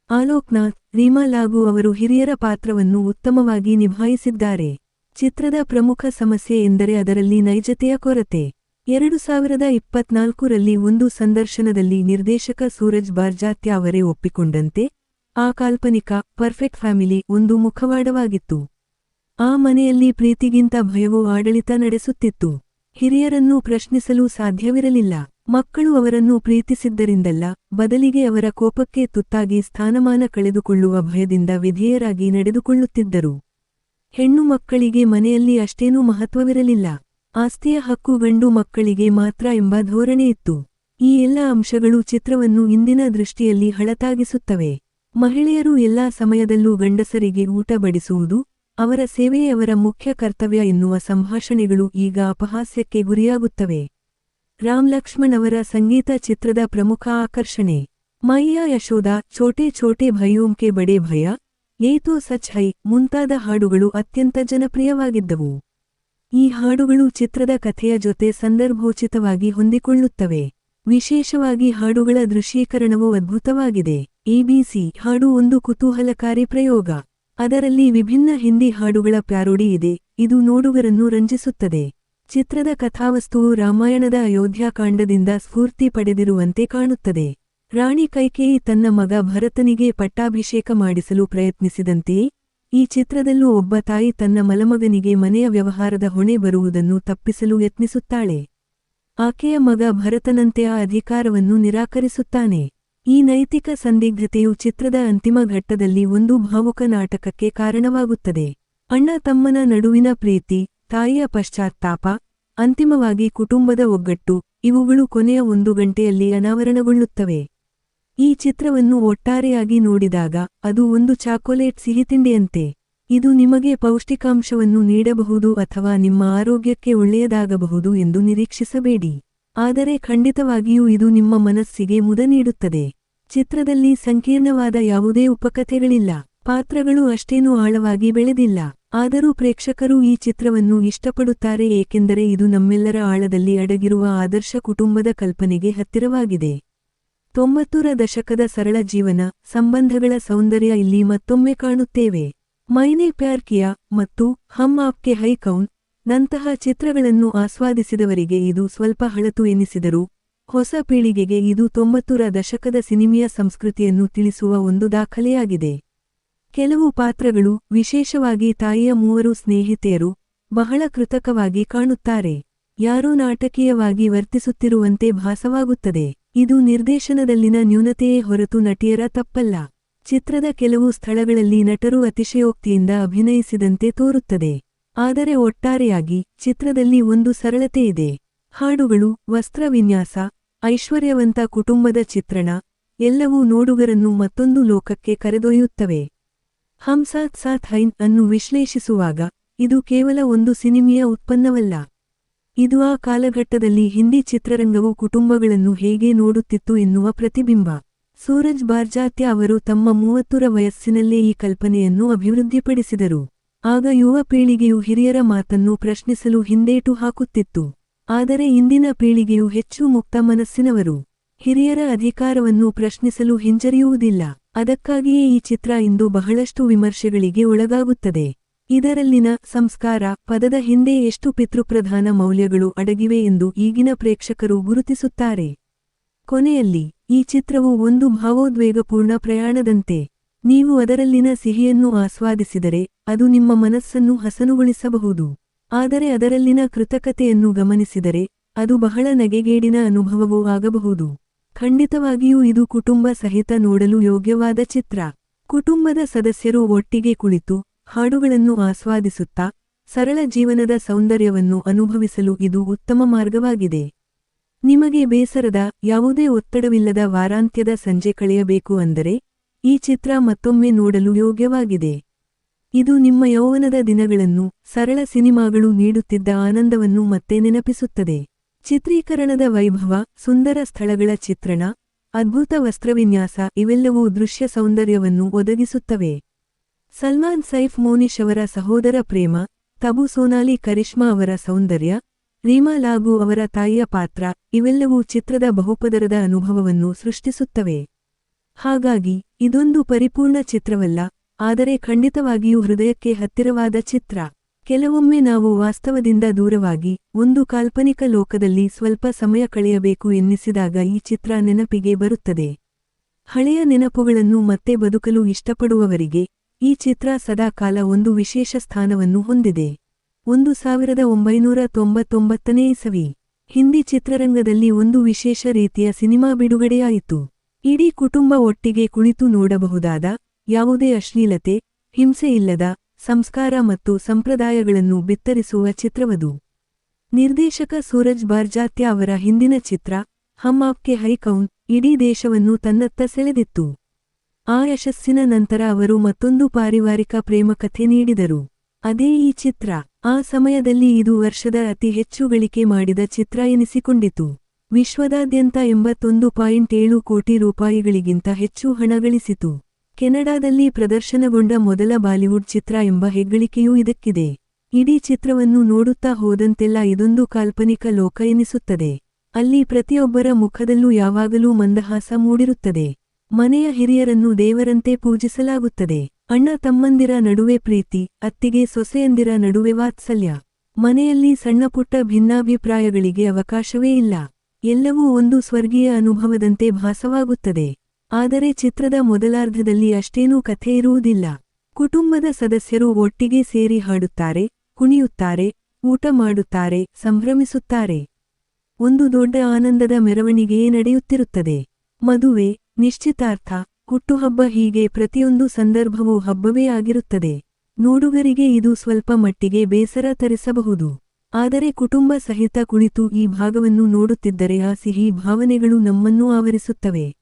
A: ಆಲೋಕ್ನಾಥ್, ರೀಮಾ ಲಾಗೂ ಅವರು ಹಿರಿಯರ ಪಾತ್ರವನ್ನು ಉತ್ತಮವಾಗಿ ನಿಭಾಯಿಸಿದ್ದಾರೆ. ಚಿತ್ರದ ಪ್ರಮುಖ ಸಮಸ್ಯೆ ಎಂದರೆ ಅದರಲ್ಲಿ ನೈಜತೆಯ ಕೊರತೆ. 2024ರಲ್ಲಿ ಒಂದು ಸಂದರ್ಶನದಲ್ಲಿ ನಿರ್ದೇಶಕ ಸೂರಜ್ ಬಾರ್ಜಾತ್ಯ ಅವರೇ ಒಪ್ಪಿಕೊಂಡಂತೆ, ಆ ಕಾಲ್ಪನಿಕ ಪರ್ಫೆಕ್ಟ್ ಫ್ಯಾಮಿಲಿ ಒಂದು ಮುಖವಾಡವಾಗಿತ್ತು. ಆ ಮನೆಯಲ್ಲಿ ಪ್ರೀತಿಗಿಂತ ಭಯವೂ ಆಡಳಿತ ನಡೆಸುತ್ತಿತ್ತು. ಹಿರಿಯರನ್ನು ಪ್ರಶ್ನಿಸಲು ಸಾಧ್ಯವಿರಲಿಲ್ಲ. ಮಕ್ಕಳು ಅವರನ್ನು ಪ್ರೀತಿಸಿದ್ದರಿಂದಲ್ಲ, ಬದಲಿಗೆ ಅವರ ಕೋಪಕ್ಕೆ ತುತ್ತಾಗಿ ಸ್ಥಾನಮಾನ ಕಳೆದುಕೊಳ್ಳುವ ಭಯದಿಂದ ವಿಧೇಯರಾಗಿ ನಡೆದುಕೊಳ್ಳುತ್ತಿದ್ದರು. ಹೆಣ್ಣು ಮಕ್ಕಳಿಗೆ ಮನೆಯಲ್ಲಿ ಅಷ್ಟೇನೂ ಮಹತ್ವವಿರಲಿಲ್ಲ. ಆಸ್ತಿಯ ಹಕ್ಕು ಗಂಡು ಮಕ್ಕಳಿಗೆ ಮಾತ್ರ ಎಂಬ ಧೋರಣೆ ಇತ್ತು. ಈ ಎಲ್ಲ ಅಂಶಗಳು ಚಿತ್ರವನ್ನು ಇಂದಿನ ದೃಷ್ಟಿಯಲ್ಲಿ ಹಳತಾಗಿಸುತ್ತವೆ. ಮಹಿಳೆಯರು ಎಲ್ಲಾ ಸಮಯದಲ್ಲೂ ಗಂಡಸರಿಗೆ ಊಟ ಬಡಿಸುವುದು, ಅವರ ಸೇವೆಯೇ ಅವರ ಮುಖ್ಯ ಕರ್ತವ್ಯ ಎನ್ನುವ ಸಂಭಾಷಣೆಗಳು ಈಗ ಅಪಹಾಸ್ಯಕ್ಕೆ ಗುರಿಯಾಗುತ್ತವೆ. ರಾಮ್ ಲಕ್ಷ್ಮಣ್ ಅವರ ಸಂಗೀತ ಚಿತ್ರದ ಪ್ರಮುಖ ಆಕರ್ಷಣೆ. ಮೈಯಾ ಯಶೋದಾ, ಛೋಟೆ ಛೋಟೆ ಭಯೋಂಕೆ ಬಡೇ ಭಯ, ಯೇ ತೋ ಸಚ್ ಹೈ ಮುಂತಾದ ಹಾಡುಗಳು ಅತ್ಯಂತ ಜನಪ್ರಿಯವಾಗಿದ್ದವು. ಈ ಹಾಡುಗಳು ಚಿತ್ರದ ಕಥೆಯ ಜೊತೆ ಸಂದರ್ಭೋಚಿತವಾಗಿ ಹೊಂದಿಕೊಳ್ಳುತ್ತವೆ. ವಿಶೇಷವಾಗಿ ಹಾಡುಗಳ ದೃಶ್ಯೀಕರಣವು ಅದ್ಭುತವಾಗಿದೆ. ಎಬಿಸಿ ಹಾಡು ಒಂದು ಕುತೂಹಲಕಾರಿ ಪ್ರಯೋಗ. ಅದರಲ್ಲಿ ವಿಭಿನ್ನ ಹಿಂದಿ ಹಾಡುಗಳ ಪ್ಯಾರೋಡಿ ಇದೆ, ಇದು ನೋಡುಗರನ್ನು ರಂಜಿಸುತ್ತದೆ. ಚಿತ್ರದ ಕಥಾವಸ್ತುವು ರಾಮಾಯಣದ ಅಯೋಧ್ಯಾಕಾಂಡದಿಂದ ಸ್ಫೂರ್ತಿ ಪಡೆದಿರುವಂತೆ ಕಾಣುತ್ತದೆ. ರಾಣಿ ಕೈಕೇಯಿ ತನ್ನ ಮಗ ಭರತನಿಗೆ ಪಟ್ಟಾಭಿಷೇಕ ಮಾಡಿಸಲು ಪ್ರಯತ್ನಿಸಿದಂತೆಯೇ ಈ ಚಿತ್ರದಲ್ಲೂ ಒಬ್ಬ ತಾಯಿ ತನ್ನ ಮಲಮಗನಿಗೆ ಮನೆಯ ವ್ಯವಹಾರದ ಹೊಣೆ ಬರುವುದನ್ನು ತಪ್ಪಿಸಲು ಯತ್ನಿಸುತ್ತಾಳೆ. ಆಕೆಯ ಮಗ ಭರತನಂತೆ ಆ ಅಧಿಕಾರವನ್ನು ನಿರಾಕರಿಸುತ್ತಾನೆ. ಈ ನೈತಿಕ ಸಂದಿಗ್ಧತೆಯು ಚಿತ್ರದ ಅಂತಿಮ ಘಟ್ಟದಲ್ಲಿ ಒಂದು ಭಾವುಕ ನಾಟಕಕ್ಕೆ ಕಾರಣವಾಗುತ್ತದೆ. ಅಣ್ಣ ತಮ್ಮನ ನಡುವಿನ ಪ್ರೀತಿ, ತಾಯಿಯ ಪಶ್ಚಾತ್ತಾಪ, ಅಂತಿಮವಾಗಿ ಕುಟುಂಬದ ಒಗ್ಗಟ್ಟು, ಇವುಗಳು ಕೊನೆಯ 1 ಗಂಟೆಯಲ್ಲಿ ಅನಾವರಣಗೊಳ್ಳುತ್ತವೆ. ಈ ಚಿತ್ರವನ್ನು ಒಟ್ಟಾರೆಯಾಗಿ ನೋಡಿದಾಗ ಅದು ಒಂದು ಚಾಕೊಲೇಟ್ ಸಿಹಿತಿಂಡಿಯಂತೆ. ಇದು ನಿಮಗೆ ಪೌಷ್ಟಿಕಾಂಶವನ್ನು ನೀಡಬಹುದು ಅಥವಾ ನಿಮ್ಮ ಆರೋಗ್ಯಕ್ಕೆ ಒಳ್ಳೆಯದಾಗಬಹುದು ಎಂದು ನಿರೀಕ್ಷಿಸಬೇಡಿ. ಆದರೆ ಖಂಡಿತವಾಗಿಯೂ ಇದು ನಿಮ್ಮ ಮನಸ್ಸಿಗೆ ಮುದ ನೀಡುತ್ತದೆ. ಚಿತ್ರದಲ್ಲಿ ಸಂಕೀರ್ಣವಾದ ಯಾವುದೇ ಉಪಕಥೆಗಳಿಲ್ಲ. ಪಾತ್ರಗಳು ಅಷ್ಟೇನೂ ಆಳವಾಗಿ ಬೆಳೆದಿಲ್ಲ. ಆದರೂ ಪ್ರೇಕ್ಷಕರು ಈ ಚಿತ್ರವನ್ನು ಇಷ್ಟಪಡುತ್ತಾರೆ ಏಕೆಂದರೆ ಇದು ನಮ್ಮೆಲ್ಲರ ಆಳದಲ್ಲಿ ಅಡಗಿರುವ ಆದರ್ಶ ಕುಟುಂಬದ ಕಲ್ಪನೆಗೆ ಹತ್ತಿರವಾಗಿದೆ. 90ರ ದಶಕದ ಸರಳ ಜೀವನ, ಸಂಬಂಧಗಳ ಸೌಂದರ್ಯ ಇಲ್ಲಿ ಮತ್ತೊಮ್ಮೆ ಕಾಣುತ್ತೇವೆ. ಮೈನೆ ಪ್ಯಾರ್ ಕಿಯಾ ಮತ್ತು ಹಮ್ ಆಪ್ಕೆ ಹೈ ಕೌನ್ ನಂತಹ ಚಿತ್ರಗಳನ್ನು ಆಸ್ವಾದಿಸಿದವರಿಗೆ ಇದು ಸ್ವಲ್ಪ ಹಳತು ಎನಿಸಿದರೂ, ಹೊಸ ಪೀಳಿಗೆಗೆ ಇದು 90ರ ದಶಕದ ಸಿನಿಮೆಯ ಸಂಸ್ಕೃತಿಯನ್ನು ತಿಳಿಸುವ ಒಂದು ದಾಖಲೆಯಾಗಿದೆ. ಕೆಲವು ಪಾತ್ರಗಳು, ವಿಶೇಷವಾಗಿ ತಾಯಿಯ 3 ಸ್ನೇಹಿತೆಯರು, ಬಹಳ ಕೃತಕವಾಗಿ ಕಾಣುತ್ತಾರೆ. ಯಾರೋ ನಾಟಕೀಯವಾಗಿ ವರ್ತಿಸುತ್ತಿರುವಂತೆ ಭಾಸವಾಗುತ್ತದೆ. ಇದು ನಿರ್ದೇಶನದಲ್ಲಿನ ನ್ಯೂನತೆಯೇ ಹೊರತು ನಟಿಯರ ತಪ್ಪಲ್ಲ. ಚಿತ್ರದ ಕೆಲವು ಸ್ಥಳಗಳಲ್ಲಿ ನಟರು ಅತಿಶಯೋಕ್ತಿಯಿಂದ ಅಭಿನಯಿಸಿದಂತೆ ತೋರುತ್ತದೆ. ಆದರೆ ಒಟ್ಟಾರೆಯಾಗಿ ಚಿತ್ರದಲ್ಲಿ ಒಂದು ಸರಳತೆ ಇದೆ. ಹಾಡುಗಳು, ವಸ್ತ್ರವಿನ್ಯಾಸ, ಐಶ್ವರ್ಯವಂತ ಕುಟುಂಬದ ಚಿತ್ರಣ, ಎಲ್ಲವೂ ನೋಡುಗರನ್ನು ಮತ್ತೊಂದು ಲೋಕಕ್ಕೆ ಕರೆದೊಯ್ಯುತ್ತವೆ. ಹಮ್ ಸಾಥ್ ಸಾಥ್ ಹೈನ್ ಅನ್ನು ವಿಶ್ಲೇಷಿಸುವಾಗ ಇದು ಕೇವಲ ಒಂದು ಸಿನಿಮೆಯ ಉತ್ಪನ್ನವಲ್ಲ. ಇದು ಆ ಕಾಲಘಟ್ಟದಲ್ಲಿ ಹಿಂದಿ ಚಿತ್ರರಂಗವು ಕುಟುಂಬಗಳನ್ನು ಹೇಗೆ ನೋಡುತ್ತಿತ್ತು ಎನ್ನುವ ಪ್ರತಿಬಿಂಬ. ಸೂರಜ್ ಬಾರ್ಜಾತ್ಯ ಅವರು ತಮ್ಮ 30ರ ವಯಸ್ಸಿನಲ್ಲೇ ಈ ಕಲ್ಪನೆಯನ್ನು ಅಭಿವೃದ್ಧಿಪಡಿಸಿದರು. ಆಗ ಯುವ ಪೀಳಿಗೆಯು ಹಿರಿಯರ ಮಾತನ್ನು ಪ್ರಶ್ನಿಸಲು ಹಿಂದೇಟು ಹಾಕುತ್ತಿತ್ತು. ಆದರೆ ಇಂದಿನ ಪೀಳಿಗೆಯು ಹೆಚ್ಚು ಮುಕ್ತ ಮನಸ್ಸಿನವರು. ಹಿರಿಯರ ಅಧಿಕಾರವನ್ನು ಪ್ರಶ್ನಿಸಲು ಹಿಂಜರಿಯುವುದಿಲ್ಲ. ಅದಕ್ಕಾಗಿಯೇ ಈ ಚಿತ್ರ ಇಂದು ಬಹಳಷ್ಟು ವಿಮರ್ಶೆಗಳಿಗೆ ಒಳಗಾಗುತ್ತದೆ. ಇದರಲ್ಲಿನ ಸಂಸ್ಕಾರ ಪದದ ಹಿಂದೆ ಎಷ್ಟು ಪಿತೃಪ್ರಧಾನ ಮೌಲ್ಯಗಳು ಅಡಗಿವೆ ಎಂದು ಈಗಿನ ಪ್ರೇಕ್ಷಕರು ಗುರುತಿಸುತ್ತಾರೆ. ಕೊನೆಯಲ್ಲಿ, ಈ ಚಿತ್ರವು ಒಂದು ಭಾವೋದ್ವೇಗಪೂರ್ಣ ಪ್ರಯಾಣದಂತೆ. ನೀವು ಅದರಲ್ಲಿನ ಸಿಹಿಯನ್ನು ಆಸ್ವಾದಿಸಿದರೆ ಅದು ನಿಮ್ಮ ಮನಸ್ಸನ್ನು ಹಸನುಗೊಳಿಸಬಹುದು. ಆದರೆ ಅದರಲ್ಲಿನ ಕೃತಕತೆಯನ್ನು ಗಮನಿಸಿದರೆ ಅದು ಬಹಳ ನಗೆಗೇಡಿನ ಅನುಭವವೂ ಆಗಬಹುದು. ಖಂಡಿತವಾಗಿಯೂ ಇದು ಕುಟುಂಬ ಸಹಿತ ನೋಡಲು ಯೋಗ್ಯವಾದ ಚಿತ್ರ. ಕುಟುಂಬದ ಸದಸ್ಯರು ಒಟ್ಟಿಗೆ ಕುಳಿತು ಹಾಡುಗಳನ್ನು ಆಸ್ವಾದಿಸುತ್ತಾ ಸರಳ ಜೀವನದ ಸೌಂದರ್ಯವನ್ನು ಅನುಭವಿಸಲು ಇದು ಉತ್ತಮ ಮಾರ್ಗವಾಗಿದೆ. ನಿಮಗೆ ಬೇಸರದ, ಯಾವುದೇ ಒತ್ತಡವಿಲ್ಲದ ವಾರಾಂತ್ಯದ ಸಂಜೆ ಕಳೆಯಬೇಕು ಅಂದರೆ ಈ ಚಿತ್ರ ಮತ್ತೊಮ್ಮೆ ನೋಡಲು ಯೋಗ್ಯವಾಗಿದೆ. ಇದು ನಿಮ್ಮ ಯೌವನದ ದಿನಗಳನ್ನು, ಸರಳ ಸಿನಿಮಾಗಳು ನೀಡುತ್ತಿದ್ದ ಆನಂದವನ್ನು ಮತ್ತೆ ನೆನಪಿಸುತ್ತದೆ. ಚಿತ್ರೀಕರಣದ ವೈಭವ, ಸುಂದರ ಸ್ಥಳಗಳ ಚಿತ್ರಣ, ಅದ್ಭುತ ವಸ್ತ್ರವಿನ್ಯಾಸ ಇವೆಲ್ಲವೂ ದೃಶ್ಯ ಸೌಂದರ್ಯವನ್ನು ಒದಗಿಸುತ್ತವೆ. ಸಲ್ಮಾನ್ ಸೈಫ್ ಮೋನಿಶ್ ಅವರ ಸಹೋದರ ಪ್ರೇಮ, ತಬು ಸೋನಾಲಿ ಕರಿಷ್ಮಾ ಅವರ ಸೌಂದರ್ಯ, ರೀಮಾ ಲಾಗೂ ಅವರ ತಾಯಿಯ ಪಾತ್ರ ಇವೆಲ್ಲವೂ ಚಿತ್ರದ ಬಹುಪದರದ ಅನುಭವವನ್ನು ಸೃಷ್ಟಿಸುತ್ತವೆ. ಹಾಗಾಗಿ ಇದೊಂದು ಪರಿಪೂರ್ಣ ಚಿತ್ರವಲ್ಲ, ಆದರೆ ಖಂಡಿತವಾಗಿಯೂ ಹೃದಯಕ್ಕೆ ಹತ್ತಿರವಾದ ಚಿತ್ರ. ಕೆಲವೊಮ್ಮೆ ನಾವು ವಾಸ್ತವದಿಂದ ದೂರವಾಗಿ ಒಂದು ಕಾಲ್ಪನಿಕ ಲೋಕದಲ್ಲಿ ಸ್ವಲ್ಪ ಸಮಯ ಕಳೆಯಬೇಕು ಎನ್ನಿಸಿದಾಗ ಈ ಚಿತ್ರ ನೆನಪಿಗೆ ಬರುತ್ತದೆ. ಹಳೆಯ ನೆನಪುಗಳನ್ನು ಮತ್ತೆ ಬದುಕಲು ಇಷ್ಟಪಡುವವರಿಗೆ ಈ ಚಿತ್ರ ಸದಾಕಾಲ ಒಂದು ವಿಶೇಷ ಸ್ಥಾನವನ್ನು ಹೊಂದಿದೆ. 1999ನೇ ಇಸವಿ ಹಿಂದಿ ಚಿತ್ರರಂಗದಲ್ಲಿ ಒಂದು ವಿಶೇಷ ರೀತಿಯ ಸಿನಿಮಾ ಬಿಡುಗಡೆಯಾಯಿತು. ಇಡೀ ಕುಟುಂಬ ಒಟ್ಟಿಗೆ ಕುಳಿತು ನೋಡಬಹುದಾದ, ಯಾವುದೇ ಅಶ್ಲೀಲತೆ, ಹಿಂಸೆ ಇಲ್ಲದ, ಸಂಸ್ಕಾರ ಮತ್ತು ಸಂಪ್ರದಾಯಗಳನ್ನು ಬಿತ್ತರಿಸುವ ಚಿತ್ರವದು. ನಿರ್ದೇಶಕ ಸೂರಜ್ ಬಾರ್ಜಾತ್ಯ ಅವರ ಹಿಂದಿನ ಚಿತ್ರ ಹಮ್ ಆಪ್ಕೆ ಹೈ ಕೌನ್ ಇಡೀ ದೇಶವನ್ನು ತನ್ನತ್ತ ಸೆಳೆದಿತ್ತು. ಆ ಯಶಸ್ಸಿನ ನಂತರ ಅವರು ಮತ್ತೊಂದು ಪಾರಿವಾರಿಕ ಪ್ರೇಮಕಥೆ ನೀಡಿದರು. ಅದೇ ಈ ಚಿತ್ರ. ಆ ಸಮಯದಲ್ಲಿ ಇದು ವರ್ಷದ ಅತಿ ಹೆಚ್ಚು ಗಳಿಕೆ ಮಾಡಿದ ಚಿತ್ರ ಎನಿಸಿಕೊಂಡಿತು. ವಿಶ್ವದಾದ್ಯಂತ 81.7 ಕೋಟಿ ರೂಪಾಯಿಗಳಿಗಿಂತ ಹೆಚ್ಚು ಹಣ ಗಳಿಸಿತು. ಕೆನಡಾದಲ್ಲಿ ಪ್ರದರ್ಶನಗೊಂಡ ಮೊದಲ ಬಾಲಿವುಡ್ ಚಿತ್ರ ಎಂಬ ಹೆಗ್ಗಳಿಕೆಯೂ ಇದಕ್ಕಿದೆ. ಇಡೀ ಚಿತ್ರವನ್ನು ನೋಡುತ್ತಾ ಹೋದಂತೆಲ್ಲ ಇದೊಂದು ಕಾಲ್ಪನಿಕ ಲೋಕ ಎನಿಸುತ್ತದೆ. ಅಲ್ಲಿ ಪ್ರತಿಯೊಬ್ಬರ ಮುಖದಲ್ಲೂ ಯಾವಾಗಲೂ ಮಂದಹಾಸ ಮೂಡಿರುತ್ತದೆ. ಮನೆಯ ಹಿರಿಯರನ್ನು ದೇವರಂತೆ ಪೂಜಿಸಲಾಗುತ್ತದೆ. ಅಣ್ಣ ತಮ್ಮಂದಿರ ನಡುವೆ ಪ್ರೀತಿ, ಅತ್ತಿಗೆ ಸೊಸೆಯಂದಿರ ನಡುವೆ ವಾತ್ಸಲ್ಯ. ಮನೆಯಲ್ಲಿ ಸಣ್ಣಪುಟ್ಟ ಭಿನ್ನಾಭಿಪ್ರಾಯಗಳಿಗೆ ಅವಕಾಶವೇ ಇಲ್ಲ. ಎಲ್ಲವೂ ಒಂದು ಸ್ವರ್ಗೀಯ ಅನುಭವದಂತೆ ಭಾಸವಾಗುತ್ತದೆ. ಆದರೆ ಚಿತ್ರದ ಮೊದಲಾರ್ಧದಲ್ಲಿ ಅಷ್ಟೇನೂ ಕಥೆ ಇರುವುದಿಲ್ಲ. ಕುಟುಂಬದ ಸದಸ್ಯರು ಒಟ್ಟಿಗೆ ಸೇರಿ ಹಾಡುತ್ತಾರೆ, ಕುಣಿಯುತ್ತಾರೆ, ಊಟ ಮಾಡುತ್ತಾರೆ, ಸಂಭ್ರಮಿಸುತ್ತಾರೆ. ಒಂದು ದೊಡ್ಡ ಆನಂದದ ಮೆರವಣಿಗೆಯೇ ನಡೆಯುತ್ತಿರುತ್ತದೆ. ಮದುವೆ, ನಿಶ್ಚಿತಾರ್ಥ, ಹುಟ್ಟುಹಬ್ಬ ಹೀಗೆ ಪ್ರತಿಯೊಂದು ಸಂದರ್ಭವೂ ಹಬ್ಬವೇ ಆಗಿರುತ್ತದೆ. ನೋಡುಗರಿಗೆ ಇದು ಸ್ವಲ್ಪ ಮಟ್ಟಿಗೆ ಬೇಸರ ತರಿಸಬಹುದು. ಆದರೆ ಕುಟುಂಬ ಸಹಿತ ಕುಳಿತು ಈ ಭಾಗವನ್ನು ನೋಡುತ್ತಿದ್ದರೆ ಆ ಸಿಹಿ ಭಾವನೆಗಳು ನಮ್ಮನ್ನೂ ಆವರಿಸುತ್ತವೆ.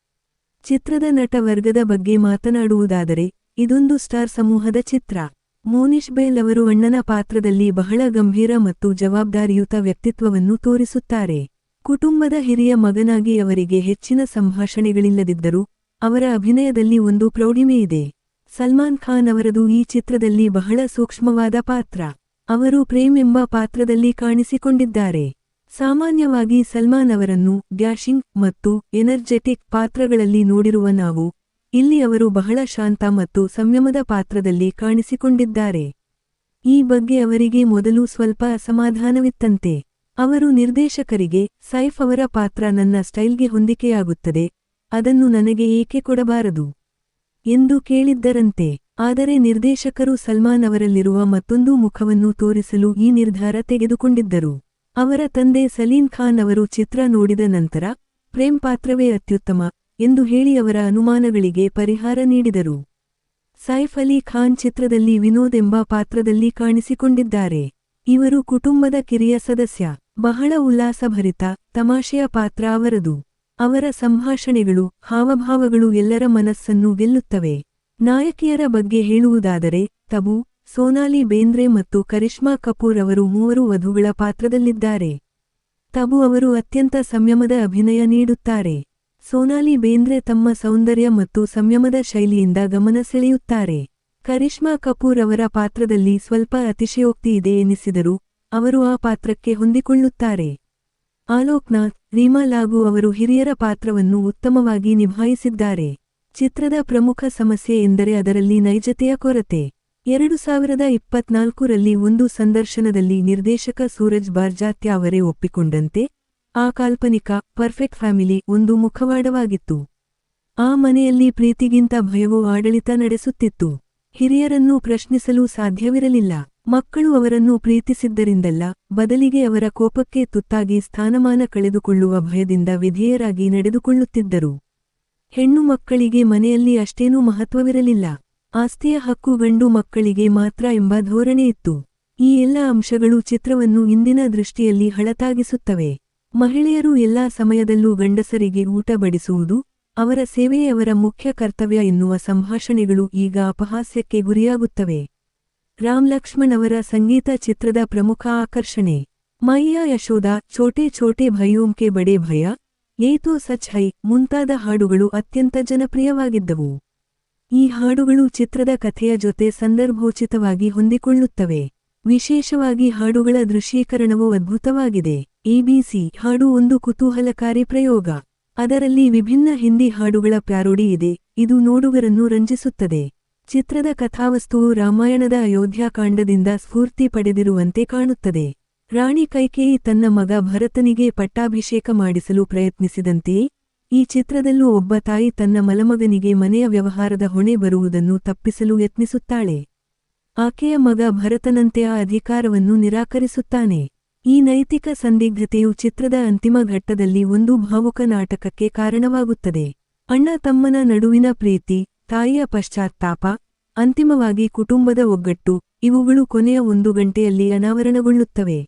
A: ಚಿತ್ರದ ನಟ ವರ್ಗದ ಬಗ್ಗೆ ಮಾತನಾಡುವುದಾದರೆ ಇದೊಂದು ಸ್ಟಾರ್ ಸಮೂಹದ ಚಿತ್ರ. ಮೋನಿಶ್ ಬೈಲ್ ಅವರು ಅಣ್ಣನ ಪಾತ್ರದಲ್ಲಿ ಬಹಳ ಗಂಭೀರ ಮತ್ತು ಜವಾಬ್ದಾರಿಯುತ ವ್ಯಕ್ತಿತ್ವವನ್ನು ತೋರಿಸುತ್ತಾರೆ. ಕುಟುಂಬದ ಹಿರಿಯ ಮಗನಾಗಿ ಅವರಿಗೆ ಹೆಚ್ಚಿನ ಸಂಭಾಷಣೆಗಳಿಲ್ಲದಿದ್ದರೂ ಅವರ ಅಭಿನಯದಲ್ಲಿ ಒಂದು ಪ್ರೌಢಿಮೆಯಿದೆ. ಸಲ್ಮಾನ್ ಖಾನ್ ಅವರದು ಈ ಚಿತ್ರದಲ್ಲಿ ಬಹಳ ಸೂಕ್ಷ್ಮವಾದ ಪಾತ್ರ. ಅವರು ಪ್ರೇಮ್ ಎಂಬ ಪಾತ್ರದಲ್ಲಿ ಕಾಣಿಸಿಕೊಂಡಿದ್ದಾರೆ. ಸಾಮಾನ್ಯವಾಗಿ ಸಲ್ಮಾನ್ ಅವರನ್ನು ಡ್ಯಾಶಿಂಗ್ ಮತ್ತು ಎನರ್ಜೆಟಿಕ್ ಪಾತ್ರಗಳಲ್ಲಿ ನೋಡಿರುವ ನಾವು, ಇಲ್ಲಿ ಅವರು ಬಹಳ ಶಾಂತ ಮತ್ತು ಸಂಯಮದ ಪಾತ್ರದಲ್ಲಿ ಕಾಣಿಸಿಕೊಂಡಿದ್ದಾರೆ. ಈ ಬಗ್ಗೆ ಅವರಿಗೆ ಮೊದಲು ಸ್ವಲ್ಪ ಅಸಮಾಧಾನವಿತ್ತಂತೆ. ಅವರು ನಿರ್ದೇಶಕರಿಗೆ, ಸೈಫ್ ಅವರ ಪಾತ್ರ ನನ್ನ ಸ್ಟೈಲ್ಗೆ ಹೊಂದಿಕೆಯಾಗುತ್ತದೆ, ಅದನ್ನು ನನಗೆ ಏಕೆ ಕೊಡಬಾರದು ಎಂದು ಕೇಳಿದ್ದರಂತೆ. ಆದರೆ ನಿರ್ದೇಶಕರು ಸಲ್ಮಾನ್ ಅವರಲ್ಲಿರುವ ಮತ್ತೊಂದು ಮುಖವನ್ನು ತೋರಿಸಲು ಈ ನಿರ್ಧಾರ ತೆಗೆದುಕೊಂಡಿದ್ದರು. ಅವರ ತಂದೆ ಸಲೀಂ ಖಾನ್ ಅವರು ಚಿತ್ರ ನೋಡಿದ ನಂತರ ಪ್ರೇಮ್ ಪಾತ್ರವೇ ಅತ್ಯುತ್ತಮ ಎಂದು ಹೇಳಿ ಅವರ ಅನುಮಾನಗಳಿಗೆ ಪರಿಹಾರ ನೀಡಿದರು. ಸೈಫ್ ಅಲಿ ಖಾನ್ ಚಿತ್ರದಲ್ಲಿ ವಿನೋದ್ ಎಂಬ ಪಾತ್ರದಲ್ಲಿ ಕಾಣಿಸಿಕೊಂಡಿದ್ದಾರೆ. ಇವರು ಕುಟುಂಬದ ಕಿರಿಯ ಸದಸ್ಯ. ಬಹಳ ಉಲ್ಲಾಸಭರಿತ, ತಮಾಷೆಯ ಪಾತ್ರ ಅವರದು. ಅವರ ಸಂಭಾಷಣೆಗಳು, ಹಾವಭಾವಗಳು ಎಲ್ಲರ ಮನಸ್ಸನ್ನು ಗೆಲ್ಲುತ್ತವೆ. ನಾಯಕಿಯರ ಬಗ್ಗೆ ಹೇಳುವುದಾದರೆ ತಬು, ಸೋನಾಲಿ ಬೇಂದ್ರೆ ಮತ್ತು ಕರಿಷ್ಮಾ ಕಪೂರ್ ಅವರು ಮೂವರು ವಧುಗಳ ಪಾತ್ರದಲ್ಲಿದ್ದಾರೆ. ತಬು ಅವರು ಅತ್ಯಂತ ಸಂಯಮದ ಅಭಿನಯ ನೀಡುತ್ತಾರೆ. ಸೋನಾಲಿ ಬೇಂದ್ರೆ ತಮ್ಮ ಸೌಂದರ್ಯ ಮತ್ತು ಸಂಯಮದ ಶೈಲಿಯಿಂದ ಗಮನ ಸೆಳೆಯುತ್ತಾರೆ. ಕರಿಷ್ಮಾ ಕಪೂರ್ ಅವರ ಪಾತ್ರದಲ್ಲಿ ಸ್ವಲ್ಪ ಅತಿಶಯೋಕ್ತಿ ಇದೆ ಎನಿಸಿದರೂ ಅವರು ಆ ಪಾತ್ರಕ್ಕೆ ಹೊಂದಿಕೊಳ್ಳುತ್ತಾರೆ. ಆಲೋಕ್ನಾಥ್, ರೀಮಾ ಲಾಗೂ ಅವರು ಹಿರಿಯರ ಪಾತ್ರವನ್ನು ಉತ್ತಮವಾಗಿ ನಿಭಾಯಿಸಿದ್ದಾರೆ. ಚಿತ್ರದ ಪ್ರಮುಖ ಸಮಸ್ಯೆ ಎಂದರೆ ಅದರಲ್ಲಿ ನೈಜತೆಯ ಕೊರತೆ. 2024ರಲ್ಲಿ ಒಂದು ಸಂದರ್ಶನದಲ್ಲಿ ನಿರ್ದೇಶಕ ಸೂರಜ್ ಬಾರ್ಜಾತ್ಯ ಅವರೇ ಒಪ್ಪಿಕೊಂಡಂತೆ, ಆ ಕಾಲ್ಪನಿಕ ಪರ್ಫೆಕ್ಟ್ ಫ್ಯಾಮಿಲಿ ಒಂದು ಮುಖವಾಡವಾಗಿತ್ತು. ಆ ಮನೆಯಲ್ಲಿ ಪ್ರೀತಿಗಿಂತ ಭಯವೂ ಆಡಳಿತ ನಡೆಸುತ್ತಿತ್ತು. ಹಿರಿಯರನ್ನು ಪ್ರಶ್ನಿಸಲು ಸಾಧ್ಯವಿರಲಿಲ್ಲ. ಮಕ್ಕಳು ಅವರನ್ನು ಪ್ರೀತಿಸಿದ್ದರಿಂದಲ್ಲ, ಬದಲಿಗೆ ಅವರ ಕೋಪಕ್ಕೆ ತುತ್ತಾಗಿ ಸ್ಥಾನಮಾನ ಕಳೆದುಕೊಳ್ಳುವ ಭಯದಿಂದ ವಿಧೇಯರಾಗಿ ನಡೆದುಕೊಳ್ಳುತ್ತಿದ್ದರು. ಹೆಣ್ಣು ಮಕ್ಕಳಿಗೆ ಮನೆಯಲ್ಲಿ ಅಷ್ಟೇನೂ ಮಹತ್ವವಿರಲಿಲ್ಲ. ಆಸ್ತಿಯ ಹಕ್ಕು ಗಂಡು ಮಕ್ಕಳಿಗೆ ಮಾತ್ರ ಎಂಬ ಧೋರಣೆ ಇತ್ತು. ಈ ಎಲ್ಲ ಅಂಶಗಳು ಚಿತ್ರವನ್ನು ಇಂದಿನ ದೃಷ್ಟಿಯಲ್ಲಿ ಹಳತಾಗಿಸುತ್ತವೆ. ಮಹಿಳೆಯರು ಎಲ್ಲಾ ಸಮಯದಲ್ಲೂ ಗಂಡಸರಿಗೆ ಊಟ ಬಡಿಸುವುದು ಅವರ ಸೇವೆಯೇ ಅವರ ಮುಖ್ಯ ಕರ್ತವ್ಯ ಎನ್ನುವ ಸಂಭಾಷಣೆಗಳು ಈಗ ಅಪಹಾಸ್ಯಕ್ಕೆ ಗುರಿಯಾಗುತ್ತವೆ. ರಾಮ್ ಲಕ್ಷ್ಮಣ್ ಅವರ ಸಂಗೀತ ಚಿತ್ರದ ಪ್ರಮುಖ ಆಕರ್ಷಣೆ. ಮೈಯಾ ಯಶೋದಾ, ಛೋಟೆ ಛೋಟೆ ಭೈಯೋಂ ಕೆ ಬಡೇ ಭಯ, ಯೇ ತೋ ಸಚ್ ಹೈ ಮುಂತಾದ ಹಾಡುಗಳು ಅತ್ಯಂತ ಜನಪ್ರಿಯವಾಗಿದ್ದವು. ಈ ಹಾಡುಗಳು ಚಿತ್ರದ ಕಥೆಯ ಜೊತೆ ಸಂದರ್ಭೋಚಿತವಾಗಿ ಹೊಂದಿಕೊಳ್ಳುತ್ತವೆ. ವಿಶೇಷವಾಗಿ ಹಾಡುಗಳ ದೃಶ್ಯೀಕರಣವು ಅದ್ಭುತವಾಗಿದೆ. ಎಬಿಸಿ ಹಾಡು ಒಂದು ಕುತೂಹಲಕಾರಿ ಪ್ರಯೋಗ. ಅದರಲ್ಲಿ ವಿಭಿನ್ನ ಹಿಂದಿ ಹಾಡುಗಳ ಪ್ಯಾರೋಡಿ ಇದೆ, ಇದು ನೋಡುಗರನ್ನು ರಂಜಿಸುತ್ತದೆ. ಚಿತ್ರದ ಕಥಾವಸ್ತುವು ರಾಮಾಯಣದ ಅಯೋಧ್ಯಾಕಾಂಡದಿಂದ ಸ್ಫೂರ್ತಿ ಪಡೆದಿರುವಂತೆ ಕಾಣುತ್ತದೆ. ರಾಣಿ ಕೈಕೇಯಿ ತನ್ನ ಮಗ ಭರತನಿಗೆ ಪಟ್ಟಾಭಿಷೇಕ ಮಾಡಿಸಲು ಪ್ರಯತ್ನಿಸಿದಂತೆಯೇ ಈ ಚಿತ್ರದಲ್ಲೂ ಒಬ್ಬ ತಾಯಿ ತನ್ನ ಮಲಮಗನಿಗೆ ಮನೆಯ ವ್ಯವಹಾರದ ಹೊಣೆ ಬರುವುದನ್ನು ತಪ್ಪಿಸಲು ಯತ್ನಿಸುತ್ತಾಳೆ. ಆಕೆಯ ಮಗ ಭರತನಂತೆ ಆ ಅಧಿಕಾರವನ್ನು ನಿರಾಕರಿಸುತ್ತಾನೆ. ಈ ನೈತಿಕ ಸಂದಿಗ್ಧತೆಯು ಚಿತ್ರದ ಅಂತಿಮ ಘಟ್ಟದಲ್ಲಿ ಒಂದು ಭಾವುಕ ನಾಟಕಕ್ಕೆ ಕಾರಣವಾಗುತ್ತದೆ. ಅಣ್ಣ ತಮ್ಮನ ನಡುವಿನ ಪ್ರೀತಿ, ತಾಯಿಯ ಪಶ್ಚಾತ್ತಾಪ, ಅಂತಿಮವಾಗಿ ಕುಟುಂಬದ ಒಗ್ಗಟ್ಟು ಇವುಗಳು ಕೊನೆಯ 1 ಗಂಟೆಯಲ್ಲಿ ಅನಾವರಣಗೊಳ್ಳುತ್ತವೆ.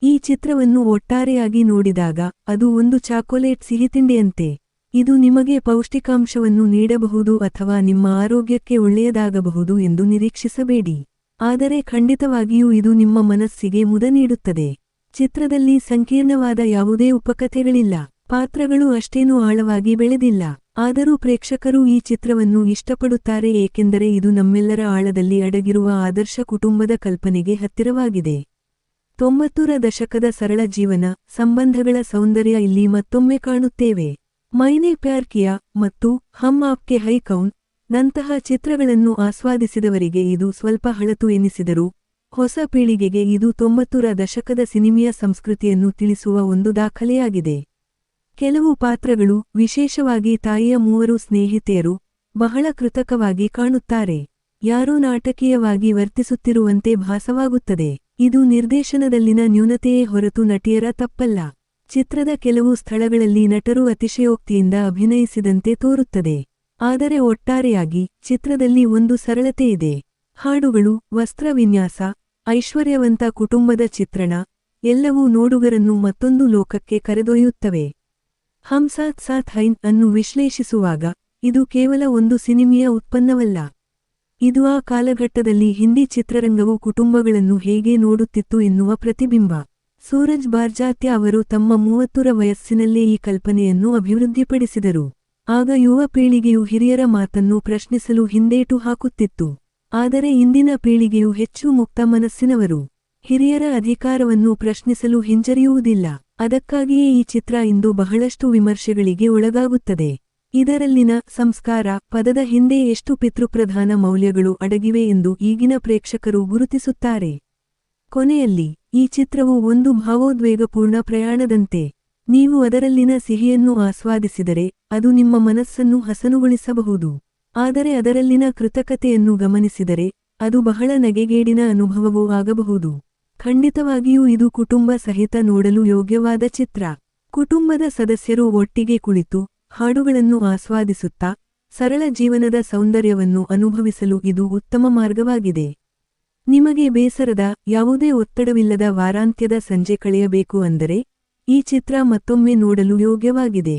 A: ಈ ಚಿತ್ರವನ್ನು ಒಟ್ಟಾರೆಯಾಗಿ ನೋಡಿದಾಗ ಅದು ಒಂದು ಚಾಕೊಲೇಟ್ ಸಿಹಿತಿಂಡಿಯಂತೆ. ಇದು ನಿಮಗೆ ಪೌಷ್ಟಿಕಾಂಶವನ್ನು ನೀಡಬಹುದು ಅಥವಾ ನಿಮ್ಮ ಆರೋಗ್ಯಕ್ಕೆ ಒಳ್ಳೆಯದಾಗಬಹುದು ಎಂದು ನಿರೀಕ್ಷಿಸಬೇಡಿ. ಆದರೆ ಖಂಡಿತವಾಗಿಯೂ ಇದು ನಿಮ್ಮ ಮನಸ್ಸಿಗೆ ಮುದ ನೀಡುತ್ತದೆ. ಚಿತ್ರದಲ್ಲಿ ಸಂಕೀರ್ಣವಾದ ಯಾವುದೇ ಉಪಕಥೆಗಳಿಲ್ಲ. ಪಾತ್ರಗಳು ಅಷ್ಟೇನೂ ಆಳವಾಗಿ ಬೆಳೆದಿಲ್ಲ. ಆದರೂ ಪ್ರೇಕ್ಷಕರು ಈ ಚಿತ್ರವನ್ನು ಇಷ್ಟಪಡುತ್ತಾರೆ ಏಕೆಂದರೆ ಇದು ನಮ್ಮೆಲ್ಲರ ಆಳದಲ್ಲಿ ಅಡಗಿರುವ ಆದರ್ಶ ಕುಟುಂಬದ ಕಲ್ಪನೆಗೆ ಹತ್ತಿರವಾಗಿದೆ. 90ರ ದಶಕದ ಸರಳ ಜೀವನ, ಸಂಬಂಧಗಳ ಸೌಂದರ್ಯ ಇಲ್ಲಿ ಮತ್ತೊಮ್ಮೆ ಕಾಣುತ್ತೇವೆ. ಮೈನೆ ಪ್ಯಾರ್ ಕಿಯಾ ಮತ್ತು ಹಮ್ ಆಪ್ಕೆ ಹೈ ಕೌನ್ ನಂತಹ ಚಿತ್ರಗಳನ್ನು ಆಸ್ವಾದಿಸಿದವರಿಗೆ ಇದು ಸ್ವಲ್ಪ ಹಳತು ಎನ್ನಿಸಿದರೂ ಹೊಸ ಪೀಳಿಗೆಗೆ ಇದು 90ರ ದಶಕದ ಸಿನಿಮೆಯ ಸಂಸ್ಕೃತಿಯನ್ನು ತಿಳಿಸುವ ಒಂದು ದಾಖಲೆಯಾಗಿದೆ. ಕೆಲವು ಪಾತ್ರಗಳು, ವಿಶೇಷವಾಗಿ ತಾಯಿಯ 3 ಸ್ನೇಹಿತೆಯರು, ಬಹಳ ಕೃತಕವಾಗಿ ಕಾಣುತ್ತಾರೆ. ಯಾರೋ ನಾಟಕೀಯವಾಗಿ ವರ್ತಿಸುತ್ತಿರುವಂತೆ ಭಾಸವಾಗುತ್ತದೆ. ಇದು ನಿರ್ದೇಶನದಲ್ಲಿನ ನ್ಯೂನತೆಯೇ ಹೊರತು ನಟಿಯರ ತಪ್ಪಲ್ಲ. ಚಿತ್ರದ ಕೆಲವು ಸ್ಥಳಗಳಲ್ಲಿ ನಟರು ಅತಿಶಯೋಕ್ತಿಯಿಂದ ಅಭಿನಯಿಸಿದಂತೆ ತೋರುತ್ತದೆ. ಆದರೆ ಒಟ್ಟಾರೆಯಾಗಿ ಚಿತ್ರದಲ್ಲಿ ಒಂದು ಸರಳತೆ ಇದೆ. ಹಾಡುಗಳು, ವಸ್ತ್ರವಿನ್ಯಾಸ, ಐಶ್ವರ್ಯವಂತ ಕುಟುಂಬದ ಚಿತ್ರಣ ಎಲ್ಲವೂ ನೋಡುಗರನ್ನು ಮತ್ತೊಂದು ಲೋಕಕ್ಕೆ ಕರೆದೊಯ್ಯುತ್ತವೆ. ಹಮ್ ಸಾಥ್ ಸಾಥ್ ಹೈನ್ ಅನ್ನು ವಿಶ್ಲೇಷಿಸುವಾಗ ಇದು ಕೇವಲ ಒಂದು ಸಿನಿಮೆಯ ಉತ್ಪನ್ನವಲ್ಲ. ಇದು ಆ ಕಾಲಘಟ್ಟದಲ್ಲಿ ಹಿಂದಿ ಚಿತ್ರರಂಗವು ಕುಟುಂಬಗಳನ್ನು ಹೇಗೆ ನೋಡುತ್ತಿತ್ತು ಎನ್ನುವ ಪ್ರತಿಬಿಂಬ. ಸೂರಜ್ ಬಾರ್ಜಾತ್ಯ ಅವರು ತಮ್ಮ 30ರ ವಯಸ್ಸಿನಲ್ಲೇ ಈ ಕಲ್ಪನೆಯನ್ನು ಅಭಿವೃದ್ಧಿಪಡಿಸಿದರು. ಆಗ ಯುವ ಪೀಳಿಗೆಯು ಹಿರಿಯರ ಮಾತನ್ನು ಪ್ರಶ್ನಿಸಲು ಹಿಂದೇಟು ಹಾಕುತ್ತಿತ್ತು. ಆದರೆ ಇಂದಿನ ಪೀಳಿಗೆಯು ಹೆಚ್ಚು ಮುಕ್ತ ಮನಸ್ಸಿನವರು. ಹಿರಿಯರ ಅಧಿಕಾರವನ್ನು ಪ್ರಶ್ನಿಸಲು ಹಿಂಜರಿಯುವುದಿಲ್ಲ. ಅದಕ್ಕಾಗಿಯೇ ಈ ಚಿತ್ರ ಇಂದು ಬಹಳಷ್ಟು ವಿಮರ್ಶೆಗಳಿಗೆ ಒಳಗಾಗುತ್ತದೆ. ಇದರಲ್ಲಿನ ಸಂಸ್ಕಾರ ಪದದ ಹಿಂದೆ ಎಷ್ಟು ಪಿತೃಪ್ರಧಾನ ಮೌಲ್ಯಗಳು ಅಡಗಿವೆ ಎಂದು ಈಗಿನ ಪ್ರೇಕ್ಷಕರು ಗುರುತಿಸುತ್ತಾರೆ. ಕೊನೆಯಲ್ಲಿ ಈ ಚಿತ್ರವು ಒಂದು ಭಾವೋದ್ವೇಗಪೂರ್ಣ ಪ್ರಯಾಣದಂತೆ. ನೀವು ಅದರಲ್ಲಿನ ಸಿಹಿಯನ್ನು ಆಸ್ವಾದಿಸಿದರೆ ಅದು ನಿಮ್ಮ ಮನಸ್ಸನ್ನು ಹಸನುಗೊಳಿಸಬಹುದು. ಆದರೆ ಅದರಲ್ಲಿನ ಕೃತಕತೆಯನ್ನು ಗಮನಿಸಿದರೆ ಅದು ಬಹಳ ನಗೆಗೇಡಿನ ಅನುಭವವೂ ಆಗಬಹುದು. ಖಂಡಿತವಾಗಿಯೂ ಇದು ಕುಟುಂಬ ಸಹಿತ ನೋಡಲು ಯೋಗ್ಯವಾದ ಚಿತ್ರ. ಕುಟುಂಬದ ಸದಸ್ಯರು ಒಟ್ಟಿಗೆ ಕುಳಿತು ಹಾಡುಗಳನ್ನು ಆಸ್ವಾದಿಸುತ್ತಾ ಸರಳ ಜೀವನದ ಸೌಂದರ್ಯವನ್ನು ಅನುಭವಿಸಲು ಇದು ಉತ್ತಮ ಮಾರ್ಗವಾಗಿದೆ. ನಿಮಗೆ ಬೇಸರದ, ಯಾವುದೇ ಒತ್ತಡವಿಲ್ಲದ ವಾರಾಂತ್ಯದ ಸಂಜೆ ಕಳೆಯಬೇಕು ಅಂದರೆ ಈ ಚಿತ್ರ ಮತ್ತೊಮ್ಮೆ ನೋಡಲು ಯೋಗ್ಯವಾಗಿದೆ.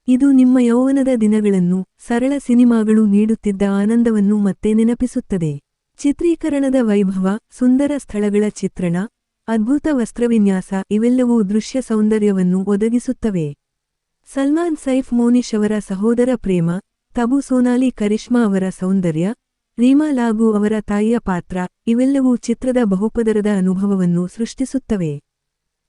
A: ಇದು ನಿಮ್ಮ ಯೌವನದ ದಿನಗಳನ್ನು, ಸರಳ ಸಿನಿಮಾಗಳು ನೀಡುತ್ತಿದ್ದ ಆನಂದವನ್ನು ಮತ್ತೆ ನೆನಪಿಸುತ್ತದೆ. ಚಿತ್ರೀಕರಣದ ವೈಭವ, ಸುಂದರ ಸ್ಥಳಗಳ ಚಿತ್ರಣ, ಅದ್ಭುತ ವಸ್ತ್ರವಿನ್ಯಾಸ ಇವೆಲ್ಲವೂ ದೃಶ್ಯ ಸೌಂದರ್ಯವನ್ನು ಒದಗಿಸುತ್ತವೆ. ಸಲ್ಮಾನ್ ಸೈಫ್ ಮೋನಿಶ್ ಅವರ ಸಹೋದರ ಪ್ರೇಮ, ತಬು ಸೋನಾಲಿ ಕರಿಷ್ಮಾ ಅವರ ಸೌಂದರ್ಯ, ರೀಮಾ ಲಾಗೂ ಅವರ ತಾಯಿಯ ಪಾತ್ರ ಇವೆಲ್ಲವೂ ಚಿತ್ರದ ಬಹುಪದರದ ಅನುಭವವನ್ನು ಸೃಷ್ಟಿಸುತ್ತವೆ.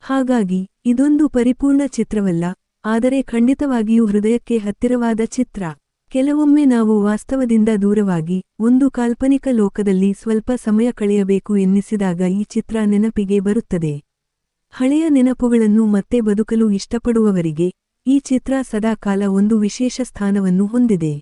A: ಹಾಗಾಗಿ ಇದೊಂದು ಪರಿಪೂರ್ಣ ಚಿತ್ರವಲ್ಲ, ಆದರೆ ಖಂಡಿತವಾಗಿಯೂ ಹೃದಯಕ್ಕೆ ಹತ್ತಿರವಾದ ಚಿತ್ರ. ಕೆಲವೊಮ್ಮೆ ನಾವು ವಾಸ್ತವದಿಂದ ದೂರವಾಗಿ ಒಂದು ಕಾಲ್ಪನಿಕ ಲೋಕದಲ್ಲಿ ಸ್ವಲ್ಪ ಸಮಯ ಕಳೆಯಬೇಕು ಎನ್ನಿಸಿದಾಗ ಈ ಚಿತ್ರ ನೆನಪಿಗೆ ಬರುತ್ತದೆ. ಹಳೆಯ ನೆನಪುಗಳನ್ನು ಮತ್ತೆ ಬದುಕಲು ಇಷ್ಟಪಡುವವರಿಗೆ ಈ ಚಿತ್ರ ಸದಾಕಾಲ ಒಂದು ವಿಶೇಷ ಸ್ಥಾನವನ್ನು ಹೊಂದಿದೆ.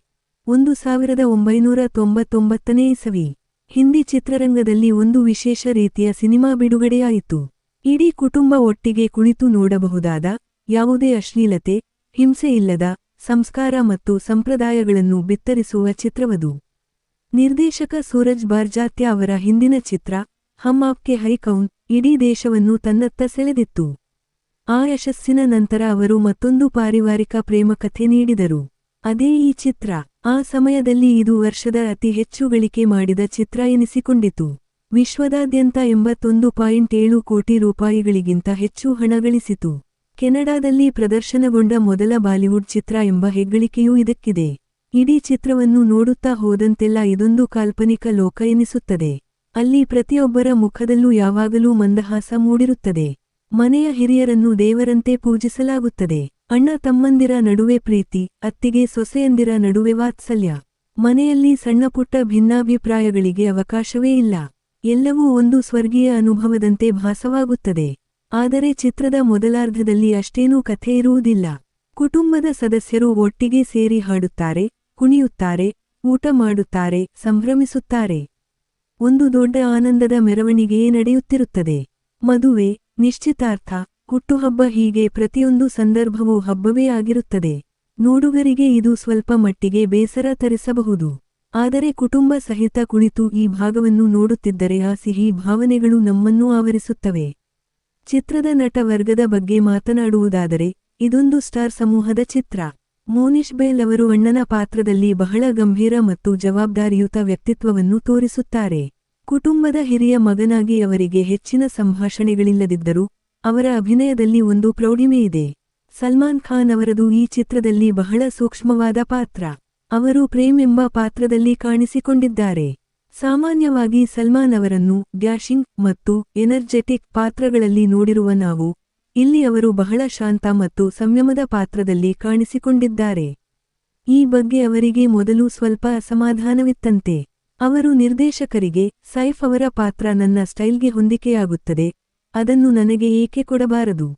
A: 1999ನೇ ಇಸವಿ ಹಿಂದಿ ಚಿತ್ರರಂಗದಲ್ಲಿ ಒಂದು ವಿಶೇಷ ರೀತಿಯ ಸಿನಿಮಾ ಬಿಡುಗಡೆಯಾಯಿತು. ಇಡೀ ಕುಟುಂಬ ಒಟ್ಟಿಗೆ ಕುಳಿತು ನೋಡಬಹುದಾದ, ಯಾವುದೇ ಅಶ್ಲೀಲತೆ, ಹಿಂಸೆ ಇಲ್ಲದ, ಸಂಸ್ಕಾರ ಮತ್ತು ಸಂಪ್ರದಾಯಗಳನ್ನು ಬಿತ್ತರಿಸುವ ಚಿತ್ರವದು. ನಿರ್ದೇಶಕ ಸೂರಜ್ ಬಾರ್ಜಾತ್ಯ ಅವರ ಹಿಂದಿನ ಚಿತ್ರ ಹಮ್ ಆಪ್ಕೆ ಹೈ ಕೌನ್ ಇಡೀ ದೇಶವನ್ನು ತನ್ನತ್ತ ಸೆಳೆದಿತ್ತು. ಆ ಯಶಸ್ಸಿನ ನಂತರ ಅವರು ಮತ್ತೊಂದು ಪಾರಿವಾರಿಕ ಪ್ರೇಮಕಥೆ ನೀಡಿದರು. ಅದೇ ಈ ಚಿತ್ರ. ಆ ಸಮಯದಲ್ಲಿ ಇದು ವರ್ಷದ ಅತಿ ಹೆಚ್ಚು ಗಳಿಕೆ ಮಾಡಿದ ಚಿತ್ರ ಎನಿಸಿಕೊಂಡಿತು. ವಿಶ್ವದಾದ್ಯಂತ 81.7 ಕೋಟಿ ರೂಪಾಯಿಗಳಿಗಿಂತ ಹೆಚ್ಚು ಹಣ ಗಳಿಸಿತು. ಕೆನಡಾದಲ್ಲಿ ಪ್ರದರ್ಶನಗೊಂಡ ಮೊದಲ ಬಾಲಿವುಡ್ ಚಿತ್ರ ಎಂಬ ಹೆಗ್ಗಳಿಕೆಯೂ ಇದಕ್ಕಿದೆ. ಇಡೀ ಚಿತ್ರವನ್ನು ನೋಡುತ್ತಾ ಹೋದಂತೆಲ್ಲ ಇದೊಂದು ಕಾಲ್ಪನಿಕ ಲೋಕ ಎನಿಸುತ್ತದೆ. ಅಲ್ಲಿ ಪ್ರತಿಯೊಬ್ಬರ ಮುಖದಲ್ಲೂ ಯಾವಾಗಲೂ ಮಂದಹಾಸ ಮೂಡಿರುತ್ತದೆ. ಮನೆಯ ಹಿರಿಯರನ್ನು ದೇವರಂತೆ ಪೂಜಿಸಲಾಗುತ್ತದೆ. ಅಣ್ಣ ತಮ್ಮಂದಿರ ನಡುವೆ ಪ್ರೀತಿ, ಅತ್ತಿಗೆ ಸೊಸೆಯಂದಿರ ನಡುವೆ ವಾತ್ಸಲ್ಯ. ಮನೆಯಲ್ಲಿ ಸಣ್ಣಪುಟ್ಟ ಭಿನ್ನಾಭಿಪ್ರಾಯಗಳಿಗೆ ಅವಕಾಶವೇ ಇಲ್ಲ. ಎಲ್ಲವೂ ಒಂದು ಸ್ವರ್ಗೀಯ ಅನುಭವದಂತೆ ಭಾಸವಾಗುತ್ತದೆ. ಆದರೆ ಚಿತ್ರದ ಮೊದಲಾರ್ಧದಲ್ಲಿ ಅಷ್ಟೇನೂ ಕಥೆ ಇರುವುದಿಲ್ಲ. ಕುಟುಂಬದ ಸದಸ್ಯರು ಒಟ್ಟಿಗೆ ಸೇರಿ ಹಾಡುತ್ತಾರೆ, ಕುಣಿಯುತ್ತಾರೆ, ಊಟ ಮಾಡುತ್ತಾರೆ, ಸಂಭ್ರಮಿಸುತ್ತಾರೆ. ಒಂದು ದೊಡ್ಡ ಆನಂದದ ಮೆರವಣಿಗೆಯೇ ನಡೆಯುತ್ತಿರುತ್ತದೆ. ಮದುವೆ, ನಿಶ್ಚಿತಾರ್ಥ, ಹುಟ್ಟುಹಬ್ಬ ಹೀಗೆ ಪ್ರತಿಯೊಂದು ಸಂದರ್ಭವೂ ಹಬ್ಬವೇ ಆಗಿರುತ್ತದೆ. ನೋಡುಗರಿಗೆ ಇದು ಸ್ವಲ್ಪ ಮಟ್ಟಿಗೆ ಬೇಸರ ತರಿಸಬಹುದು. ಆದರೆ ಕುಟುಂಬ ಸಹಿತ ಕುಳಿತು ಈ ಭಾಗವನ್ನು ನೋಡುತ್ತಿದ್ದರೆ ಆ ಸಿಹಿ ಭಾವನೆಗಳು ನಮ್ಮನ್ನೂ ಆವರಿಸುತ್ತವೆ. ಚಿತ್ರದ ನಟ ವರ್ಗದ ಬಗ್ಗೆ ಮಾತನಾಡುವುದಾದರೆ ಇದೊಂದು ಸ್ಟಾರ್ ಸಮೂಹದ ಚಿತ್ರ. ಮೋನಿಶ್ ಬೈಲ್ ಅವರು ಅಣ್ಣನ ಪಾತ್ರದಲ್ಲಿ ಬಹಳ ಗಂಭೀರ ಮತ್ತು ಜವಾಬ್ದಾರಿಯುತ ವ್ಯಕ್ತಿತ್ವವನ್ನು ತೋರಿಸುತ್ತಾರೆ. ಕುಟುಂಬದ ಹಿರಿಯ ಮಗನಾಗಿ ಅವರಿಗೆ ಹೆಚ್ಚಿನ ಸಂಭಾಷಣೆಗಳಿಲ್ಲದಿದ್ದರೂ ಅವರ ಅಭಿನಯದಲ್ಲಿ ಒಂದು ಪ್ರೌಢಿಮೆಯಿದೆ. ಸಲ್ಮಾನ್ ಖಾನ್ ಅವರದು ಈ ಚಿತ್ರದಲ್ಲಿ ಬಹಳ ಸೂಕ್ಷ್ಮವಾದ ಪಾತ್ರ. ಅವರು ಪ್ರೇಮ್ ಎಂಬ ಪಾತ್ರದಲ್ಲಿ ಕಾಣಿಸಿಕೊಂಡಿದ್ದಾರೆ. ಸಾಮಾನ್ಯವಾಗಿ ಸಲ್ಮಾನ್ ಅವರನ್ನು ಡ್ಯಾಶಿಂಗ್ ಮತ್ತು ಎನರ್ಜೆಟಿಕ್ ಪಾತ್ರಗಳಲ್ಲಿ ನೋಡಿರುವ ನಾವು, ಇಲ್ಲಿ ಅವರು ಬಹಳ ಶಾಂತ ಮತ್ತು ಸಂಯಮದ ಪಾತ್ರದಲ್ಲಿ ಕಾಣಿಸಿಕೊಂಡಿದ್ದಾರೆ. ಈ ಬಗ್ಗೆ ಅವರಿಗೆ ಮೊದಲು ಸ್ವಲ್ಪ ಅಸಮಾಧಾನವಿತ್ತಂತೆ. ಅವರು ನಿರ್ದೇಶಕರಿಗೆ, ಸೈಫ್ ಅವರ ಪಾತ್ರ ನನ್ನ ಸ್ಟೈಲ್ಗೆ ಹೊಂದಿಕೆಯಾಗುತ್ತದೆ, ಅದನ್ನು ನನಗೆ ಏಕೆ ಕೊಡಬಾರದು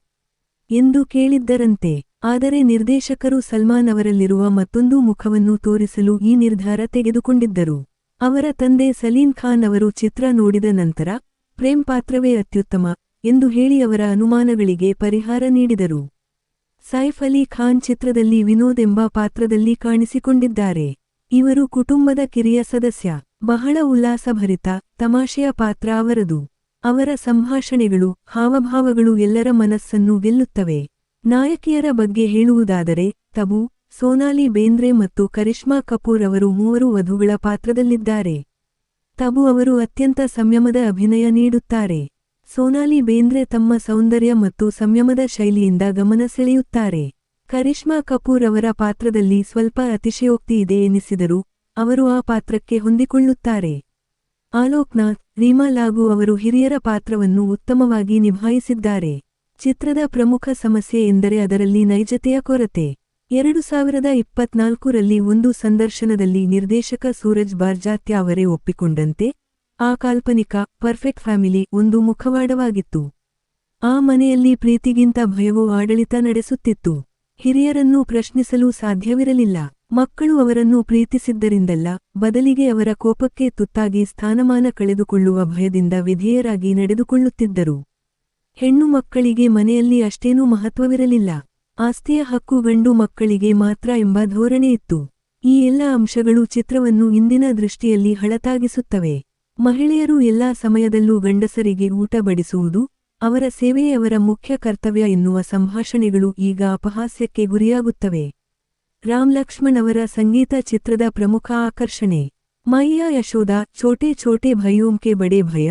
A: ಎಂದು ಕೇಳಿದ್ದರಂತೆ. ಆದರೆ ನಿರ್ದೇಶಕರು ಸಲ್ಮಾನ್ ಅವರಲ್ಲಿರುವ ಮತ್ತೊಂದು ಮುಖವನ್ನು ತೋರಿಸಲು ಈ ನಿರ್ಧಾರ ತೆಗೆದುಕೊಂಡಿದ್ದರು. ಅವರ ತಂದೆ ಸಲೀಂ ಖಾನ್ ಅವರು ಚಿತ್ರ ನೋಡಿದ ನಂತರ, ಪ್ರೇಮ್ ಪಾತ್ರವೇ ಅತ್ಯುತ್ತಮ ಎಂದು ಹೇಳಿ ಅವರ ಅನುಮಾನಗಳಿಗೆ ಪರಿಹಾರ ನೀಡಿದರು. ಸೈಫ್ ಅಲಿ ಖಾನ್ ಚಿತ್ರದಲ್ಲಿ ವಿನೋದ್ ಎಂಬ ಪಾತ್ರದಲ್ಲಿ ಕಾಣಿಸಿಕೊಂಡಿದ್ದಾರೆ. ಇವರು ಕುಟುಂಬದ ಕಿರಿಯ ಸದಸ್ಯ. ಬಹಳ ಉಲ್ಲಾಸಭರಿತ, ತಮಾಷೆಯ ಪಾತ್ರ ಅವರದು. ಅವರ ಸಂಭಾಷಣೆಗಳು, ಹಾವಭಾವಗಳು ಎಲ್ಲರ ಮನಸ್ಸನ್ನು ಗೆಲ್ಲುತ್ತವೆ. ನಾಯಕಿಯರ ಬಗ್ಗೆ ಹೇಳುವುದಾದರೆ ತಬು, ಸೋನಾಲಿ ಬೇಂದ್ರೆ ಮತ್ತು ಕರಿಷ್ಮಾ ಕಪೂರ್ ಅವರು ಮೂವರು ವಧುಗಳ ಪಾತ್ರದಲ್ಲಿದ್ದಾರೆ. ತಬು ಅವರು ಅತ್ಯಂತ ಸಂಯಮದ ಅಭಿನಯ ನೀಡುತ್ತಾರೆ. ಸೋನಾಲಿ ಬೇಂದ್ರೆ ತಮ್ಮ ಸೌಂದರ್ಯ ಮತ್ತು ಸಂಯಮದ ಶೈಲಿಯಿಂದ ಗಮನ ಸೆಳೆಯುತ್ತಾರೆ. ಕರಿಷ್ಮಾ ಕಪೂರ್ ಅವರ ಪಾತ್ರದಲ್ಲಿ ಸ್ವಲ್ಪ ಅತಿಶಯೋಕ್ತಿ ಇದೆ ಎನಿಸಿದರೂ ಅವರು ಆ ಪಾತ್ರಕ್ಕೆ ಹೊಂದಿಕೊಳ್ಳುತ್ತಾರೆ. ಆಲೋಕ್ನಾಥ್, ರೀಮಾ ಲಾಗೂ ಅವರು ಹಿರಿಯರ ಪಾತ್ರವನ್ನು ಉತ್ತಮವಾಗಿ ನಿಭಾಯಿಸಿದ್ದಾರೆ. ಚಿತ್ರದ ಪ್ರಮುಖ ಸಮಸ್ಯೆ ಎಂದರೆ ಅದರಲ್ಲಿ ನೈಜತೆಯ ಕೊರತೆ. 2024ರಲ್ಲಿ ಒಂದು ಸಂದರ್ಶನದಲ್ಲಿ ನಿರ್ದೇಶಕ ಸೂರಜ್ ಬಾರ್ಜಾತ್ಯ ಅವರೇ ಒಪ್ಪಿಕೊಂಡಂತೆ, ಆ ಕಾಲ್ಪನಿಕ ಪರ್ಫೆಕ್ಟ್ ಫ್ಯಾಮಿಲಿ ಒಂದು ಮುಖವಾಡವಾಗಿತ್ತು. ಆ ಮನೆಯಲ್ಲಿ ಪ್ರೀತಿಗಿಂತ ಭಯವೂ ಆಡಳಿತ ನಡೆಸುತ್ತಿತ್ತು. ಹಿರಿಯರನ್ನು ಪ್ರಶ್ನಿಸಲು ಸಾಧ್ಯವಿರಲಿಲ್ಲ. ಮಕ್ಕಳು ಅವರನ್ನು ಪ್ರೀತಿಸಿದ್ದರಿಂದಲ್ಲ, ಬದಲಿಗೆ ಅವರ ಕೋಪಕ್ಕೆ ತುತ್ತಾಗಿ ಸ್ಥಾನಮಾನ ಕಳೆದುಕೊಳ್ಳುವ ಭಯದಿಂದ ವಿಧೇಯರಾಗಿ ನಡೆದುಕೊಳ್ಳುತ್ತಿದ್ದರು. ಹೆಣ್ಣು ಮಕ್ಕಳಿಗೆ ಮನೆಯಲ್ಲಿ ಅಷ್ಟೇನೂ ಮಹತ್ವವಿರಲಿಲ್ಲ. ಆಸ್ತಿಯ ಹಕ್ಕು ಗಂಡು ಮಕ್ಕಳಿಗೆ ಮಾತ್ರ ಎಂಬ ಧೋರಣೆ ಇತ್ತು. ಈ ಎಲ್ಲ ಅಂಶಗಳು ಚಿತ್ರವನ್ನು ಇಂದಿನ ದೃಷ್ಟಿಯಲ್ಲಿ ಹಳತಾಗಿಸುತ್ತವೆ. ಮಹಿಳೆಯರು ಎಲ್ಲಾ ಸಮಯದಲ್ಲೂ ಗಂಡಸರಿಗೆ ಊಟ ಬಡಿಸುವುದು, ಅವರ ಸೇವೆಯೇ ಅವರ ಮುಖ್ಯ ಕರ್ತವ್ಯ ಎನ್ನುವ ಸಂಭಾಷಣೆಗಳು ಈಗ ಅಪಹಾಸ್ಯಕ್ಕೆ ಗುರಿಯಾಗುತ್ತವೆ. ರಾಮ್ ಲಕ್ಷ್ಮಣ್ ಅವರ ಸಂಗೀತ ಚಿತ್ರದ ಪ್ರಮುಖ ಆಕರ್ಷಣೆ. ಮೈಯಾ ಯಶೋದಾ, ಛೋಟೆ ಛೋಟೆ ಭೈಯೋಂ ಕೆ ಬಡೇ ಭಯ,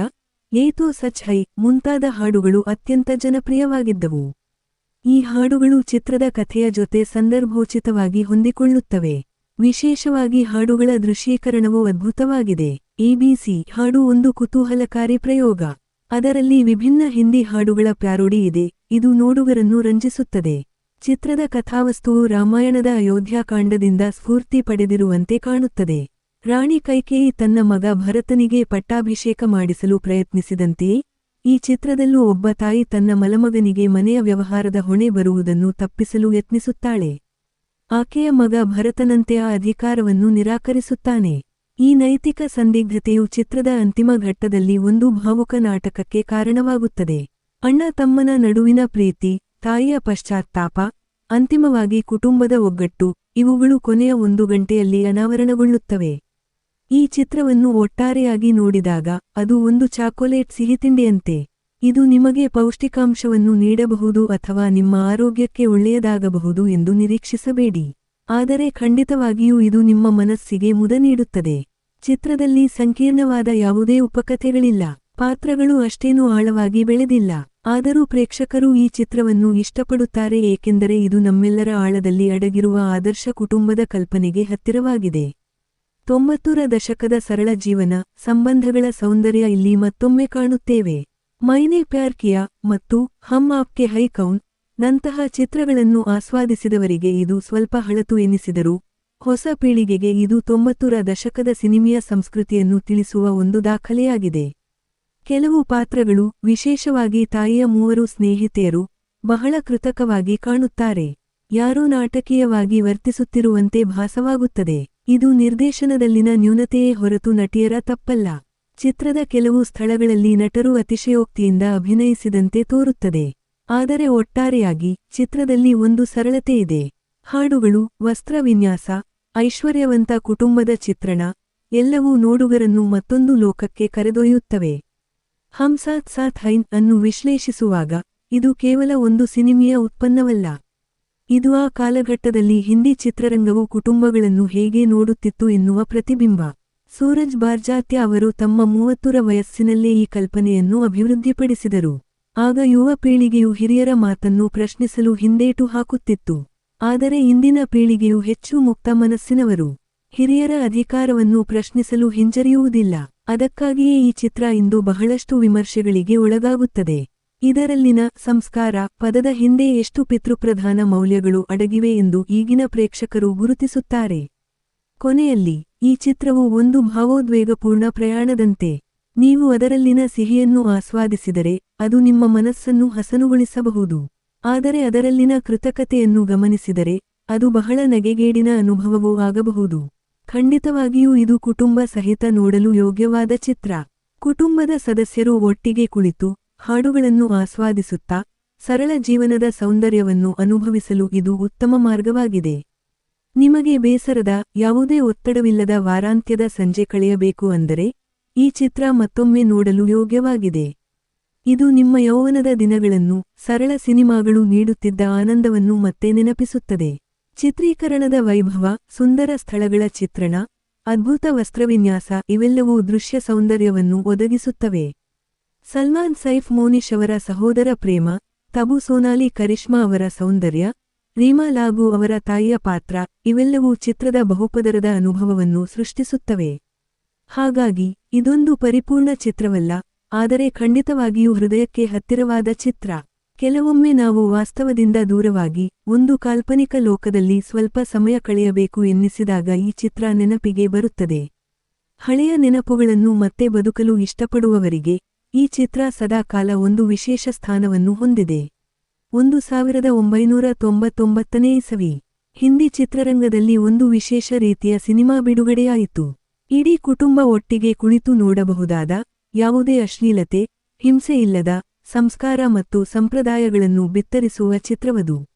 A: ಯೇ ತೋ ಸಚ್ ಹೈ ಮುಂತಾದ ಹಾಡುಗಳು ಅತ್ಯಂತ ಜನಪ್ರಿಯವಾಗಿದ್ದವು. ಈ ಹಾಡುಗಳು ಚಿತ್ರದ ಕಥೆಯ ಜೊತೆ ಸಂದರ್ಭೋಚಿತವಾಗಿ ಹೊಂದಿಕೊಳ್ಳುತ್ತವೆ. ವಿಶೇಷವಾಗಿ ಹಾಡುಗಳ ದೃಶ್ಯೀಕರಣವು ಅದ್ಭುತವಾಗಿದೆ. ಎಬಿಸಿ ಹಾಡು ಒಂದು ಕುತೂಹಲಕಾರಿ ಪ್ರಯೋಗ. ಅದರಲ್ಲಿ ವಿಭಿನ್ನ ಹಿಂದಿ ಹಾಡುಗಳ ಪ್ಯಾರೋಡಿ ಇದೆ, ಇದು ನೋಡುಗರನ್ನು ರಂಜಿಸುತ್ತದೆ. ಚಿತ್ರದ ಕಥಾವಸ್ತುವು ರಾಮಾಯಣದ ಅಯೋಧ್ಯಾಕಾಂಡದಿಂದ ಸ್ಫೂರ್ತಿ ಪಡೆದಿರುವಂತೆ ಕಾಣುತ್ತದೆ. ರಾಣಿ ಕೈಕೇಯಿ ತನ್ನ ಮಗ ಭರತನಿಗೆ ಪಟ್ಟಾಭಿಷೇಕ ಮಾಡಿಸಲು ಪ್ರಯತ್ನಿಸಿದಂತೆಯೇ ಈ ಚಿತ್ರದಲ್ಲೂ ಒಬ್ಬ ತಾಯಿ ತನ್ನ ಮಲಮಗನಿಗೆ ಮನೆಯ ವ್ಯವಹಾರದ ಹೊಣೆ ಬರುವುದನ್ನು ತಪ್ಪಿಸಲು ಯತ್ನಿಸುತ್ತಾಳೆ. ಆಕೆಯ ಮಗ ಭರತನಂತೆ ಆ ಅಧಿಕಾರವನ್ನು ನಿರಾಕರಿಸುತ್ತಾನೆ. ಈ ನೈತಿಕ ಸಂದಿಗ್ಧತೆಯು ಚಿತ್ರದ ಅಂತಿಮ ಘಟ್ಟದಲ್ಲಿ ಒಂದು ಭಾವುಕ ನಾಟಕಕ್ಕೆ ಕಾರಣವಾಗುತ್ತದೆ. ಅಣ್ಣ ತಮ್ಮನ ನಡುವಿನ ಪ್ರೀತಿ, ತಾಯಿಯ ಪಶ್ಚಾತ್ತಾಪ, ಅಂತಿಮವಾಗಿ ಕುಟುಂಬದ ಒಗ್ಗಟ್ಟು, ಇವುಗಳು ಕೊನೆಯ 1 ಗಂಟೆಯಲ್ಲಿ ಅನಾವರಣಗೊಳ್ಳುತ್ತವೆ. ಈ ಚಿತ್ರವನ್ನು ಒಟ್ಟಾರೆಯಾಗಿ ನೋಡಿದಾಗ ಅದು ಒಂದು ಚಾಕೊಲೇಟ್ ಸಿಹಿತಿಂಡಿಯಂತೆ. ಇದು ನಿಮಗೆ ಪೌಷ್ಟಿಕಾಂಶವನ್ನು ನೀಡಬಹುದು ಅಥವಾ ನಿಮ್ಮ ಆರೋಗ್ಯಕ್ಕೆ ಒಳ್ಳೆಯದಾಗಬಹುದು ಎಂದು ನಿರೀಕ್ಷಿಸಬೇಡಿ. ಆದರೆ ಖಂಡಿತವಾಗಿಯೂ ಇದು ನಿಮ್ಮ ಮನಸ್ಸಿಗೆ ಮುದ ನೀಡುತ್ತದೆ. ಚಿತ್ರದಲ್ಲಿ ಸಂಕೀರ್ಣವಾದ ಯಾವುದೇ ಉಪಕಥೆಗಳಿಲ್ಲ. ಪಾತ್ರಗಳು ಅಷ್ಟೇನೂ ಆಳವಾಗಿ ಬೆಳೆದಿಲ್ಲ. ಆದರೂ ಪ್ರೇಕ್ಷಕರು ಈ ಚಿತ್ರವನ್ನು ಇಷ್ಟಪಡುತ್ತಾರೆ ಏಕೆಂದರೆ ಇದು ನಮ್ಮೆಲ್ಲರ ಆಳದಲ್ಲಿ ಅಡಗಿರುವ ಆದರ್ಶ ಕುಟುಂಬದ ಕಲ್ಪನೆಗೆ ಹತ್ತಿರವಾಗಿದೆ. 90ರ ದಶಕದ ಸರಳ ಜೀವನ, ಸಂಬಂಧಗಳ ಸೌಂದರ್ಯ ಇಲ್ಲಿ ಮತ್ತೊಮ್ಮೆ ಕಾಣುತ್ತೇವೆ. ಮೈನೆ ಪ್ಯಾರ್ ಕಿಯಾ ಮತ್ತು ಹಮ್ ಆಪ್ಕೆ ಹೈ ಕೌನ್ ನಂತಹ ಚಿತ್ರಗಳನ್ನು ಆಸ್ವಾದಿಸಿದವರಿಗೆ ಇದು ಸ್ವಲ್ಪ ಹಳತು ಎನಿಸಿದರೂ, ಹೊಸ ಪೀಳಿಗೆಗೆ ಇದು 90ರ ದಶಕದ ಸಿನಿಮೆಯ ಸಂಸ್ಕೃತಿಯನ್ನು ತಿಳಿಸುವ ಒಂದು ದಾಖಲೆಯಾಗಿದೆ. ಕೆಲವು ಪಾತ್ರಗಳು, ವಿಶೇಷವಾಗಿ ತಾಯಿಯ 3 ಸ್ನೇಹಿತೆಯರು, ಬಹಳ ಕೃತಕವಾಗಿ ಕಾಣುತ್ತಾರೆ. ಯಾರೋ ನಾಟಕೀಯವಾಗಿ ವರ್ತಿಸುತ್ತಿರುವಂತೆ ಭಾಸವಾಗುತ್ತದೆ. ಇದು ನಿರ್ದೇಶನದಲ್ಲಿನ ನ್ಯೂನತೆಯೇ ಹೊರತು ನಟಿಯರ ತಪ್ಪಲ್ಲ. ಚಿತ್ರದ ಕೆಲವು ಸ್ಥಳಗಳಲ್ಲಿ ನಟರು ಅತಿಶಯೋಕ್ತಿಯಿಂದ ಅಭಿನಯಿಸಿದಂತೆ ತೋರುತ್ತದೆ. ಆದರೆ ಒಟ್ಟಾರೆಯಾಗಿ ಚಿತ್ರದಲ್ಲಿ ಒಂದು ಸರಳತೆ ಇದೆ. ಹಾಡುಗಳು, ವಸ್ತ್ರವಿನ್ಯಾಸ, ಐಶ್ವರ್ಯವಂತ ಕುಟುಂಬದ ಚಿತ್ರಣ ಎಲ್ಲವೂ ನೋಡುಗರನ್ನು ಮತ್ತೊಂದು ಲೋಕಕ್ಕೆ ಕರೆದೊಯ್ಯುತ್ತವೆ. ಹಮ್ ಸಾಥ್ ಸಾಥ್ ಹೈನ್ ಅನ್ನು ವಿಶ್ಲೇಷಿಸುವಾಗ ಇದು ಕೇವಲ ಒಂದು ಸಿನಿಮೆಯ ಉತ್ಪನ್ನವಲ್ಲ. ಇದು ಆ ಕಾಲಘಟ್ಟದಲ್ಲಿ ಹಿಂದಿ ಚಿತ್ರರಂಗವು ಕುಟುಂಬಗಳನ್ನು ಹೇಗೆ ನೋಡುತ್ತಿತ್ತು ಎನ್ನುವ ಪ್ರತಿಬಿಂಬ. ಸೂರಜ್ ಬಾರ್ಜಾತ್ಯ ಅವರು ತಮ್ಮ 30ರ ವಯಸ್ಸಿನಲ್ಲೇ ಈ ಕಲ್ಪನೆಯನ್ನು ಅಭಿವೃದ್ಧಿಪಡಿಸಿದರು. ಆಗ ಯುವ ಪೀಳಿಗೆಯು ಹಿರಿಯರ ಮಾತನ್ನು ಪ್ರಶ್ನಿಸಲು ಹಿಂದೇಟು ಹಾಕುತ್ತಿತ್ತು. ಆದರೆ ಇಂದಿನ ಪೀಳಿಗೆಯು ಹೆಚ್ಚು ಮುಕ್ತ ಮನಸ್ಸಿನವರು. ಹಿರಿಯರ ಅಧಿಕಾರವನ್ನು ಪ್ರಶ್ನಿಸಲು ಹಿಂಜರಿಯುವುದಿಲ್ಲ. ಅದಕ್ಕಾಗಿಯೇ ಈ ಚಿತ್ರ ಇಂದು ಬಹಳಷ್ಟು ವಿಮರ್ಶೆಗಳಿಗೆ ಒಳಗಾಗುತ್ತದೆ. ಇದರಲ್ಲಿನ ಸಂಸ್ಕಾರ ಪದದ ಹಿಂದೆ ಎಷ್ಟು ಪಿತೃಪ್ರಧಾನ ಮೌಲ್ಯಗಳು ಅಡಗಿವೆ ಎಂದು ಈಗಿನ ಪ್ರೇಕ್ಷಕರು ಗುರುತಿಸುತ್ತಾರೆ. ಕೊನೆಯಲ್ಲಿ, ಈ ಚಿತ್ರವು ಒಂದು ಭಾವೋದ್ವೇಗಪೂರ್ಣ ಪ್ರಯಾಣದಂತೆ. ನೀವು ಅದರಲ್ಲಿನ ಸಿಹಿಯನ್ನು ಆಸ್ವಾದಿಸಿದರೆ ಅದು ನಿಮ್ಮ ಮನಸ್ಸನ್ನು ಹಸನುಗೊಳಿಸಬಹುದು. ಆದರೆ ಅದರಲ್ಲಿನ ಕೃತಕತೆಯನ್ನು ಗಮನಿಸಿದರೆ ಅದು ಬಹಳ ನಗೆಗೇಡಿನ ಅನುಭವವೂ ಆಗಬಹುದು. ಖಂಡಿತವಾಗಿಯೂ ಇದು ಕುಟುಂಬ ಸಹಿತ ನೋಡಲು ಯೋಗ್ಯವಾದ ಚಿತ್ರ. ಕುಟುಂಬದ ಸದಸ್ಯರು ಒಟ್ಟಿಗೆ ಕುಳಿತು ಹಾಡುಗಳನ್ನು ಆಸ್ವಾದಿಸುತ್ತಾ ಸರಳ ಜೀವನದ ಸೌಂದರ್ಯವನ್ನು ಅನುಭವಿಸಲು ಇದು ಉತ್ತಮ ಮಾರ್ಗವಾಗಿದೆ. ನಿಮಗೆ ಬೇಸರದ, ಯಾವುದೇ ಒತ್ತಡವಿಲ್ಲದ ವಾರಾಂತ್ಯದ ಸಂಜೆ ಕಳೆಯಬೇಕು ಅಂದರೆ ಈ ಚಿತ್ರ ಮತ್ತೊಮ್ಮೆ ನೋಡಲು ಯೋಗ್ಯವಾಗಿದೆ. ಇದು ನಿಮ್ಮ ಯೌವನದ ದಿನಗಳನ್ನು, ಸರಳ ಸಿನಿಮಾಗಳು ನೀಡುತ್ತಿದ್ದ ಆನಂದವನ್ನು ಮತ್ತೆ ನೆನಪಿಸುತ್ತದೆ. ಚಿತ್ರೀಕರಣದ ವೈಭವ, ಸುಂದರ ಸ್ಥಳಗಳ ಚಿತ್ರಣ, ಅದ್ಭುತ ವಸ್ತ್ರವಿನ್ಯಾಸ ಇವೆಲ್ಲವೂ ದೃಶ್ಯ ಸೌಂದರ್ಯವನ್ನು ಒದಗಿಸುತ್ತವೆ. ಸಲ್ಮಾನ್ ಸೈಫ್ ಮೋನಿಶ್ ಅವರ ಸಹೋದರ ಪ್ರೇಮ, ತಬು ಸೋನಾಲಿ ಕರಿಷ್ಮಾ ಅವರ ಸೌಂದರ್ಯ, ರೀಮಾ ಲಾಗೂ ಅವರ ತಾಯಿಯ ಪಾತ್ರ ಇವೆಲ್ಲವೂ ಚಿತ್ರದ ಬಹುಪದರದ ಅನುಭವವನ್ನು ಸೃಷ್ಟಿಸುತ್ತವೆ. ಹಾಗಾಗಿ ಇದೊಂದು ಪರಿಪೂರ್ಣ ಚಿತ್ರವಲ್ಲ, ಆದರೆ ಖಂಡಿತವಾಗಿಯೂ ಹೃದಯಕ್ಕೆ ಹತ್ತಿರವಾದ ಚಿತ್ರ. ಕೆಲವೊಮ್ಮೆ ನಾವು ವಾಸ್ತವದಿಂದ ದೂರವಾಗಿ ಒಂದು ಕಾಲ್ಪನಿಕ ಲೋಕದಲ್ಲಿ ಸ್ವಲ್ಪ ಸಮಯ ಕಳೆಯಬೇಕು ಎನ್ನಿಸಿದಾಗ ಈ ಚಿತ್ರ ನೆನಪಿಗೆ ಬರುತ್ತದೆ. ಹಳೆಯ ನೆನಪುಗಳನ್ನು ಮತ್ತೆ ಬದುಕಲು ಇಷ್ಟಪಡುವವರಿಗೆ ಈ ಚಿತ್ರ ಸದಾಕಾಲ ಒಂದು ವಿಶೇಷ ಸ್ಥಾನವನ್ನು ಹೊಂದಿದೆ. 1999ನೇ ಇಸವಿ ಹಿಂದಿ ಚಿತ್ರರಂಗದಲ್ಲಿ ಒಂದು ವಿಶೇಷ ರೀತಿಯ ಸಿನಿಮಾ ಬಿಡುಗಡೆಯಾಯಿತು. ಇಡೀ ಕುಟುಂಬ ಒಟ್ಟಿಗೆ ಕುಳಿತು ನೋಡಬಹುದಾದ, ಯಾವುದೇ ಅಶ್ಲೀಲತೆ, ಹಿಂಸೆ ಇಲ್ಲದ, ಸಂಸ್ಕಾರ ಮತ್ತು ಸಂಪ್ರದಾಯಗಳನ್ನು ಬಿತ್ತರಿಸುವ ಚಿತ್ರವದು.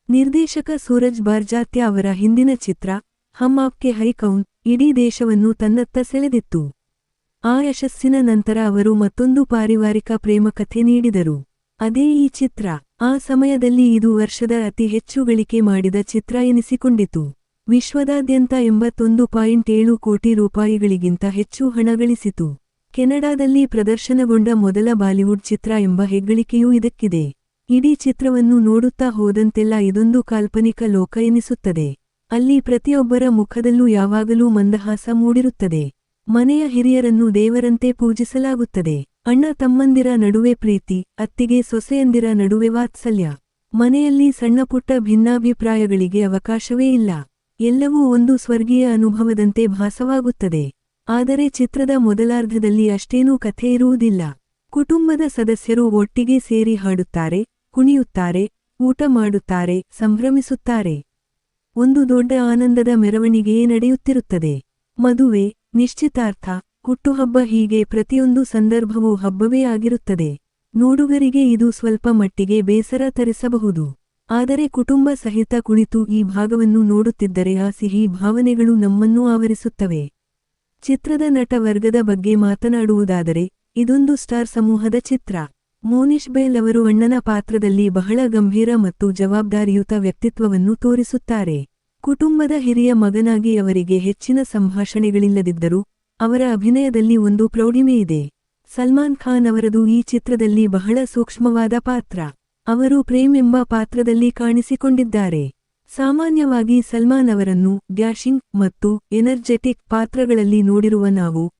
A: ನಿರ್ದೇಶಕ ಸೂರಜ್ ಬಾರ್ಜಾತ್ಯ ಅವರ ಹಿಂದಿನ ಚಿತ್ರ ಹಮ್ ಆಪ್ಕೆ ಹೈ ಕೌನ್ ಇಡೀ ದೇಶವನ್ನು ತನ್ನತ್ತ ಸೆಳೆದಿತ್ತು. ಆ ಯಶಸ್ಸಿನ ನಂತರ ಅವರು ಮತ್ತೊಂದು ಪಾರಿವಾರಿಕ ಪ್ರೇಮಕಥೆ ನೀಡಿದರು. ಅದೇ ಈ ಚಿತ್ರ. ಆ ಸಮಯದಲ್ಲಿ ಇದು ವರ್ಷದ ಅತಿ ಹೆಚ್ಚು ಗಳಿಕೆ ಮಾಡಿದ ಚಿತ್ರ ಎನಿಸಿಕೊಂಡಿತು. ವಿಶ್ವದಾದ್ಯಂತ 81.7 ಕೋಟಿ ರೂಪಾಯಿಗಳಿಗಿಂತ ಹೆಚ್ಚು ಹಣ ಗಳಿಸಿತು. ಕೆನಡಾದಲ್ಲಿ ಪ್ರದರ್ಶನಗೊಂಡ ಮೊದಲ ಬಾಲಿವುಡ್ ಚಿತ್ರ ಎಂಬ ಹೆಗ್ಗಳಿಕೆಯೂ ಇದಕ್ಕಿದೆ. ಇಡೀ ಚಿತ್ರವನ್ನು ನೋಡುತ್ತಾ ಹೋದಂತೆಲ್ಲ ಇದೊಂದು ಕಾಲ್ಪನಿಕ ಲೋಕ ಎನಿಸುತ್ತದೆ. ಅಲ್ಲಿ ಪ್ರತಿಯೊಬ್ಬರ ಮುಖದಲ್ಲೂ ಯಾವಾಗಲೂ ಮಂದಹಾಸ ಮೂಡಿರುತ್ತದೆ. ಮನೆಯ ಹಿರಿಯರನ್ನು ದೇವರಂತೆ ಪೂಜಿಸಲಾಗುತ್ತದೆ. ಅಣ್ಣ ತಮ್ಮಂದಿರ ನಡುವೆ ಪ್ರೀತಿ, ಅತ್ತಿಗೆ ಸೊಸೆಯಂದಿರ ನಡುವೆ ವಾತ್ಸಲ್ಯ. ಮನೆಯಲ್ಲಿ ಸಣ್ಣಪುಟ್ಟ ಭಿನ್ನಾಭಿಪ್ರಾಯಗಳಿಗೆ ಅವಕಾಶವೇ ಇಲ್ಲ. ಎಲ್ಲವೂ ಒಂದು ಸ್ವರ್ಗೀಯ ಅನುಭವದಂತೆ ಭಾಸವಾಗುತ್ತದೆ. ಆದರೆ ಚಿತ್ರದ ಮೊದಲಾರ್ಧದಲ್ಲಿ ಅಷ್ಟೇನೂ ಕಥೆ ಇರುವುದಿಲ್ಲ. ಕುಟುಂಬದ ಸದಸ್ಯರು ಒಟ್ಟಿಗೆ ಸೇರಿ ಹಾಡುತ್ತಾರೆ, ಕುಣಿಯುತ್ತಾರೆ, ಊಟ ಮಾಡುತ್ತಾರೆ, ಸಂಭ್ರಮಿಸುತ್ತಾರೆ. ಒಂದು ದೊಡ್ಡ ಆನಂದದ ಮೆರವಣಿಗೆಯೇ ನಡೆಯುತ್ತಿರುತ್ತದೆ. ಮದುವೆ, ನಿಶ್ಚಿತಾರ್ಥ, ಹುಟ್ಟುಹಬ್ಬ ಹೀಗೆ ಪ್ರತಿಯೊಂದು ಸಂದರ್ಭವೂ ಹಬ್ಬವೇ ಆಗಿರುತ್ತದೆ. ನೋಡುಗರಿಗೆ ಇದು ಸ್ವಲ್ಪ ಮಟ್ಟಿಗೆ ಬೇಸರ ತರಿಸಬಹುದು. ಆದರೆ ಕುಟುಂಬ ಸಹಿತ ಕುಳಿತು ಈ ಭಾಗವನ್ನು ನೋಡುತ್ತಿದ್ದರೆ ಆ ಸಿಹಿ ಭಾವನೆಗಳು ನಮ್ಮನ್ನೂ ಆವರಿಸುತ್ತವೆ. ಚಿತ್ರದ ನಟ ವರ್ಗದ ಬಗ್ಗೆ ಮಾತನಾಡುವುದಾದರೆ ಇದೊಂದು ಸ್ಟಾರ್ ಸಮೂಹದ ಚಿತ್ರ. ಮೋನಿಶ್ ಬೇಲ್ ಅವರು ಅಣ್ಣನ ಪಾತ್ರದಲ್ಲಿ ಬಹಳ ಗಂಭೀರ ಮತ್ತು ಜವಾಬ್ದಾರಿಯುತ ವ್ಯಕ್ತಿತ್ವವನ್ನು ತೋರಿಸುತ್ತಾರೆ. ಕುಟುಂಬದ ಹಿರಿಯ ಮಗನಾಗಿ ಅವರಿಗೆ ಹೆಚ್ಚಿನ ಸಂಭಾಷಣೆಗಳಿಲ್ಲದಿದ್ದರೂ ಅವರ ಅಭಿನಯದಲ್ಲಿ ಒಂದು ಪ್ರೌಢಿಮೆಯಿದೆ. ಸಲ್ಮಾನ್ ಖಾನ್ ಅವರದು ಈ ಚಿತ್ರದಲ್ಲಿ ಬಹಳ ಸೂಕ್ಷ್ಮವಾದ ಪಾತ್ರ. ಅವರು ಪ್ರೇಮ್ ಎಂಬ ಪಾತ್ರದಲ್ಲಿ ಕಾಣಿಸಿಕೊಂಡಿದ್ದಾರೆ. ಸಾಮಾನ್ಯವಾಗಿ ಸಲ್ಮಾನ್ ಅವರನ್ನು ಡ್ಯಾಶಿಂಗ್ ಮತ್ತು ಎನರ್ಜೆಟಿಕ್ ಪಾತ್ರಗಳಲ್ಲಿ ನೋಡಿರುವ ನಾವು